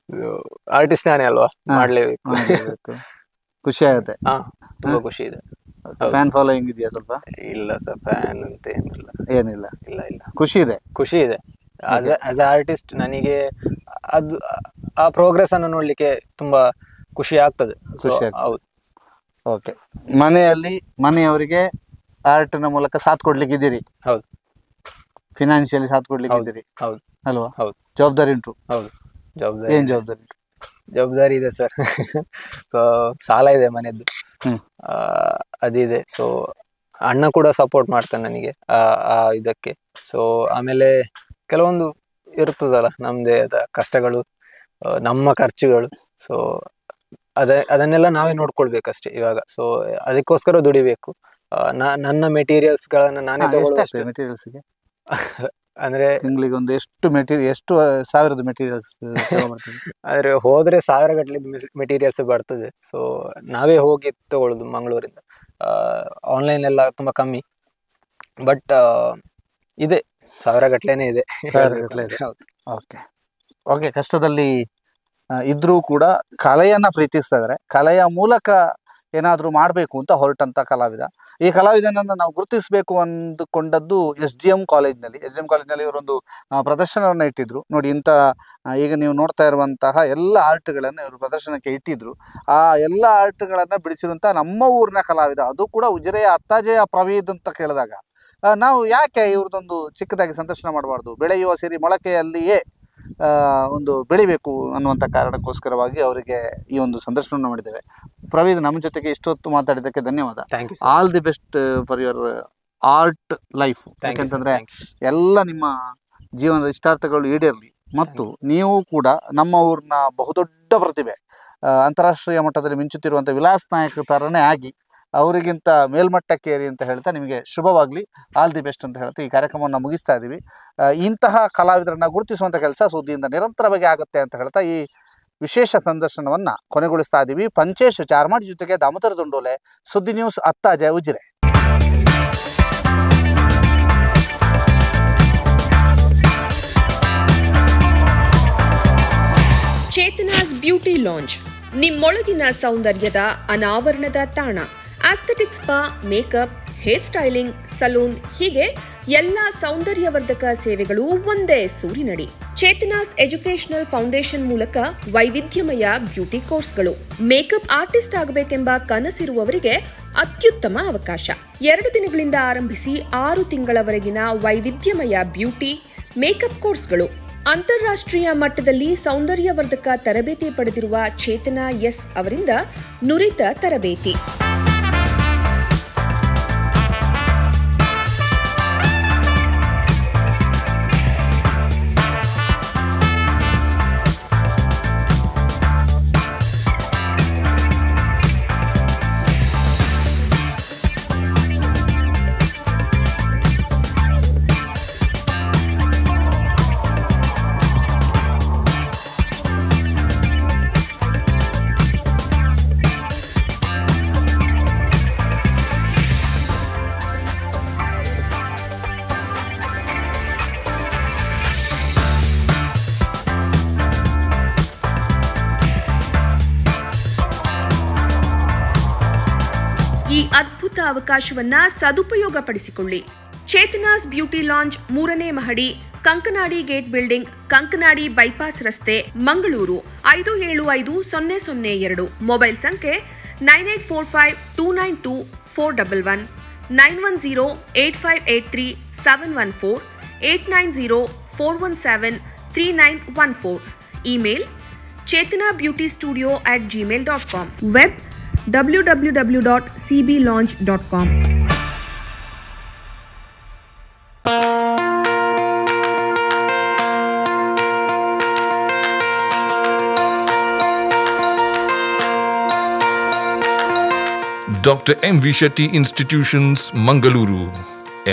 ಆರ್ಟಿಸ್ಟ್ ನಾನೇ ಅಲ್ವಾ, ಮಾಡಲೇಬೇಕು. ಖುಷಿ ಆಗುತ್ತೆ? ತುಂಬ ಖುಷಿ ಇದೆ. ಫ್ಯಾನ್ ಫಾಲೋಯಿಂಗ್ ಇದೆಯಾ ಸ್ವಲ್ಪ? ಇಲ್ಲ ಸರ್, ಫ್ಯಾನ್ ಅಂತ ಏನಿಲ್ಲ. ಏನಿಲ್ಲ? ಇಲ್ಲ. ಖುಷಿ ಇದೆ? ಖುಷಿ ಇದೆ. ಆಸ್ ಎ ಆರ್ಟಿಸ್ಟ್ ನನಗೆ ಅದು ಆ ಪ್ರೋಗ್ರೆಸ್ ಅನ್ನು ನೋಡ್ಲಿಕ್ಕೆ ತುಂಬಾ ಖುಷಿ ಆಗ್ತದೆ. ಹೌದು. ಓಕೆ, ಮನೆಯವರಿಗೆ ಆರ್ಟ್ನ ಮೂಲಕ ಸಾಥ್ ಕೊಡ್ಲಿಕ್ಕೆ ಇದ್ದೀರಿ? ಹೌದು. ಫಿನಾನ್ಷಿಯಲಿ ಸಾಥ್ ಕೊಡ್ಲಿಕ್ಕೆ ಇದ್ದೀರಿ? ಹೌದು. ಅಲ್ವಾ? ಹೌದು. ಜವಾಬ್ದಾರಿ ಉಂಟು? ಹೌದು, ಜವಾಬ್ದಾರಿ. ಏನ್ ಜವಾಬ್ದಾರಿ ಉಂಟು? ಜವಾಬ್ದಾರಿ ಇದೆ ಸರ್. ಸೊ ಸಾಲ ಇದೆ ಮನೆಯದ್ದು, ಅದಿದೆ. ಸೊ ಅಣ್ಣ ಕೂಡ ಸಪೋರ್ಟ್ ಮಾಡ್ತಾನೆ ನನಗೆ ಆ ಇದಕ್ಕೆ. ಸೊ ಆಮೇಲೆ ಕೆಲವೊಂದು ಇರ್ತದಲ್ಲ ನಮ್ದೇ ಆದ ಕಷ್ಟಗಳು, ನಮ್ಮ ಖರ್ಚುಗಳು. ಸೊ ಅದನ್ನೆಲ್ಲ ನಾವೇ ನೋಡ್ಕೊಳ್ಬೇಕಷ್ಟೇ ಇವಾಗ. ಸೊ ಅದಕ್ಕೋಸ್ಕರ ದುಡಿಬೇಕು. ನನ್ನ ಮೆಟೀರಿಯಲ್ಸ್ ಗಳನ್ನ ನಾನೇ ತಗೊಳ್ಳೋದು. ಮೆಟೀರಿಯಲ್ಸ್ಗೆ ಅಂದ್ರೆ ತಿಂಗಳಿಗೆ ಒಂದು ಎಷ್ಟು ಸಾವಿರದ ಮೆಟೀರಿಯಲ್ಸ್ ಅಂದ್ರೆ ಹೋದ್ರೆ 1000 ಗಟ್ಟಲೆ ಮೆಟೀರಿಯಲ್ಸ್ ಬರ್ತದೆ. ಸೊ ನಾವೇ ಹೋಗಿ ತಗೊಳ್ಳೋದು ಮಂಗಳೂರಿಂದ. ಆನ್ಲೈನ್ ಎಲ್ಲ ತುಂಬಾ ಕಮ್ಮಿ, ಬಟ್ ಇದೆ 1000 ಗಟ್ಟಲೆನೇ ಇದೆ. ಓಕೆ ಓಕೆ, ಕಷ್ಟದಲ್ಲಿ ಇದ್ರೂ ಕೂಡ ಕಲೆಯನ್ನ ಪ್ರೀತಿಸ್ತಾ ಇದ್ದಾರೆ. ಕಲೆಯ ಮೂಲಕ ಏನಾದರೂ ಮಾಡಬೇಕು ಅಂತ ಹೊರಟಂತ ಕಲಾವಿದ. ಈ ಕಲಾವಿದನನ್ನು ನಾವು ಗುರುತಿಸಬೇಕು ಅಂದುಕೊಂಡದ್ದು SGM ಕಾಲೇಜ್ನಲ್ಲಿ ಇವರೊಂದು ಪ್ರದರ್ಶನವನ್ನು ಇಟ್ಟಿದ್ರು ನೋಡಿ. ಇಂಥ ಈಗ ನೀವು ನೋಡ್ತಾ ಇರುವಂತಹ ಎಲ್ಲ ಆರ್ಟ್ಗಳನ್ನು ಇವರು ಪ್ರದರ್ಶನಕ್ಕೆ ಇಟ್ಟಿದ್ರು. ಆ ಎಲ್ಲ ಆರ್ಟ್ಗಳನ್ನು ಬಿಡಿಸಿರುವಂತಹ ನಮ್ಮ ಊರಿನ ಕಲಾವಿದ, ಅದು ಕೂಡ ಉಜಿರೆಯ ಅತ್ತಾಜೆಯ ಪ್ರವೀದ್ ಅಂತ ಕೇಳಿದಾಗ ನಾವು ಯಾಕೆ ಇವ್ರದ್ದೊಂದು ಚಿಕ್ಕದಾಗಿ ಸಂದರ್ಶನ ಮಾಡಬಾರ್ದು? ಬೆಳೆಯುವ ಸಿರಿ ಮೊಳಕೆಯಲ್ಲಿಯೇ ಒಂದು ಬೆಳಿಬೇಕು ಅನ್ನುವಂಥ ಕಾರಣಕ್ಕೋಸ್ಕರವಾಗಿ ಅವರಿಗೆ ಈ ಒಂದು ಸಂದರ್ಶನವನ್ನು ಮಾಡಿದ್ದೇವೆ. ಪ್ರವೀದ್, ನಮ್ಮ ಜೊತೆಗೆ ಇಷ್ಟೊತ್ತು ಮಾತಾಡಿದ್ದಕ್ಕೆ ಧನ್ಯವಾದ. All the best for your art life. ಯಾಕಂತಂದ್ರೆ ಎಲ್ಲ ನಿಮ್ಮ ಜೀವನದ ಇಷ್ಟಾರ್ಥಗಳು ಈಡೇರಲಿ, ಮತ್ತು ನೀವು ಕೂಡ ನಮ್ಮ ಊರಿನ ಬಹುದೊಡ್ಡ ಪ್ರತಿಭೆ, ಅಂತಾರಾಷ್ಟ್ರೀಯ ಮಟ್ಟದಲ್ಲಿ ಮಿಂಚುತ್ತಿರುವಂಥ ವಿಲಾಸ್ ನಾಯಕ ಥರನೇ ಆಗಿ ಅವರಿಗಿಂತ ಮೇಲ್ಮಟ್ಟಕ್ಕೇರಿ ಅಂತ ಹೇಳ್ತಾ ನಿಮಗೆ ಶುಭವಾಗಲಿ. ಆಲ್ ದಿ ಬೆಸ್ಟ್ ಅಂತ ಹೇಳ್ತಾ ಈ ಕಾರ್ಯಕ್ರಮವನ್ನು ಮುಗಿಸ್ತಾ ಇದ್ದೀವಿ. ಇಂತಹ ಕಲಾವಿದರನ್ನ ಗುರುತಿಸುವಂಥ ಕೆಲಸ ಸುದ್ದಿಯಿಂದ ನಿರಂತರವಾಗಿ ಆಗುತ್ತೆ ಅಂತ ಹೇಳ್ತಾ ಈ ವಿಶೇಷ ಸಂದರ್ಶನವನ್ನು ಕೊನೆಗೊಳಿಸ್ತಾ ಇದ್ದೀವಿ. ಪಂಚೇಶ್ ಚಾರ್ಮಾಡಿ ಜೊತೆಗೆ ದಾಮೋದರ ದುಂಡೋಲೆ, ಸುದ್ದಿ news, Attaje, Ujire. Chetana's beauty lounge, ನಿಮ್ಮೊಳಗಿನ ಸೌಂದರ್ಯದ ಅನಾವರಣದ ತಾಣ. Aesthetic spa, makeup, hair styling, salon, ಹೀಗೆ ಎಲ್ಲ ಸೌಂದರ್ಯವರ್ಧಕ ಸೇವೆಗಳು ಒಂದೇ ಸೂರಿನಡಿ. ಚೇತನಾಸ್ ಎಜುಕೇಶನಲ್ ಫೌಂಡೇಶನ್ ಮೂಲಕ ವೈವಿಧ್ಯಮಯ ಬ್ಯೂಟಿ ಕೋರ್ಸ್ಗಳು. ಮೇಕಪ್ ಆರ್ಟಿಸ್ಟ್ ಆಗಬೇಕೆಂಬ ಕನಸಿರುವವರಿಗೆ ಅತ್ಯುತ್ತಮ ಅವಕಾಶ. 2 ದಿನಗಳಿಂದ ಆರಂಭಿಸಿ 6 ತಿಂಗಳವರೆಗಿನ ವೈವಿಧ್ಯಮಯ ಬ್ಯೂಟಿ ಮೇಕಪ್ ಕೋರ್ಸ್ಗಳು. ಅಂತಾರಾಷ್ಟ್ರೀಯ ಮಟ್ಟದಲ್ಲಿ ಸೌಂದರ್ಯವರ್ಧಕ ತರಬೇತಿ ಪಡೆದಿರುವ ಚೇತನಾ ಎಸ್ ಅವರಿಂದ ನುರಿತ ತರಬೇತಿ. ಅದ್ಭುತ ಅವಕಾಶವನ್ನ ಸದುಪಯೋಗಪಡಿಸಿಕೊಳ್ಳಿ. ಚೇತನಾಸ್ ಬ್ಯೂಟಿ ಲಾಂಜ್ 3ನೇ ಮಹಡಿ, Kankanadi gate building, Kankanadi bypass ರಸ್ತೆ, ಮಂಗಳೂರು 575002. ಮೊಬೈಲ್ ಸಂಖ್ಯೆ 9845292411, 9108583714, 8904173914. Email chetanabeautystudio@gmail.com. Web www.cblaunch.com. Dr. M.V. Shetty Institutions, Mangaluru.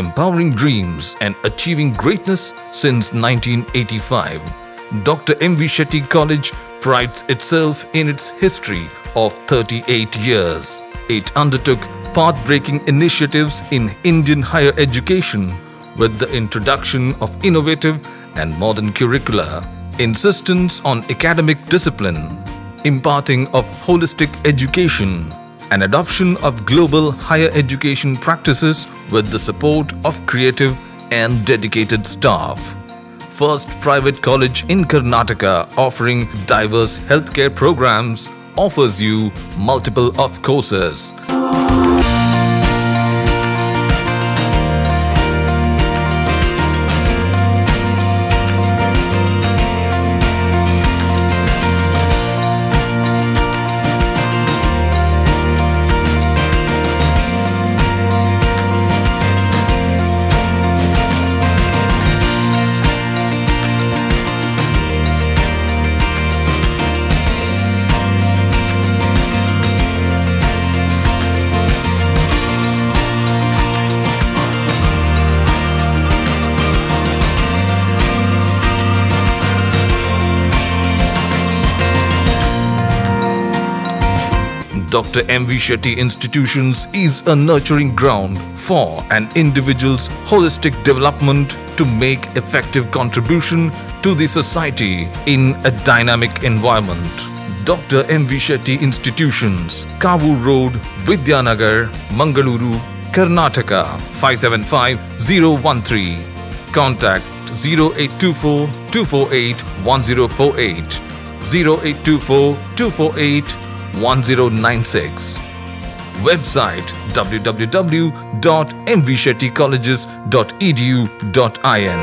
Empowering dreams and achieving greatness since 1985. Dr. M.V. Shetty College prides itself in its history of 38 years. It undertook path-breaking initiatives in Indian higher education with the introduction of innovative and modern curricula, insistence on academic discipline, imparting of holistic education, and adoption of global higher education practices with the support of creative and dedicated staff. First private college in Karnataka offering diverse healthcare programs, offers you multiple of courses. Dr. M.V. Shetty Institutions is a nurturing ground for an individual's holistic development to make effective contribution to the society in a dynamic environment. Dr. M.V. Shetty Institutions, Kavu Road, Vidyanagar, Mangaluru, Karnataka 575013. Contact 0824 248 1048, 0824 248 1096. Website www.mvshettycolleges.edu.in.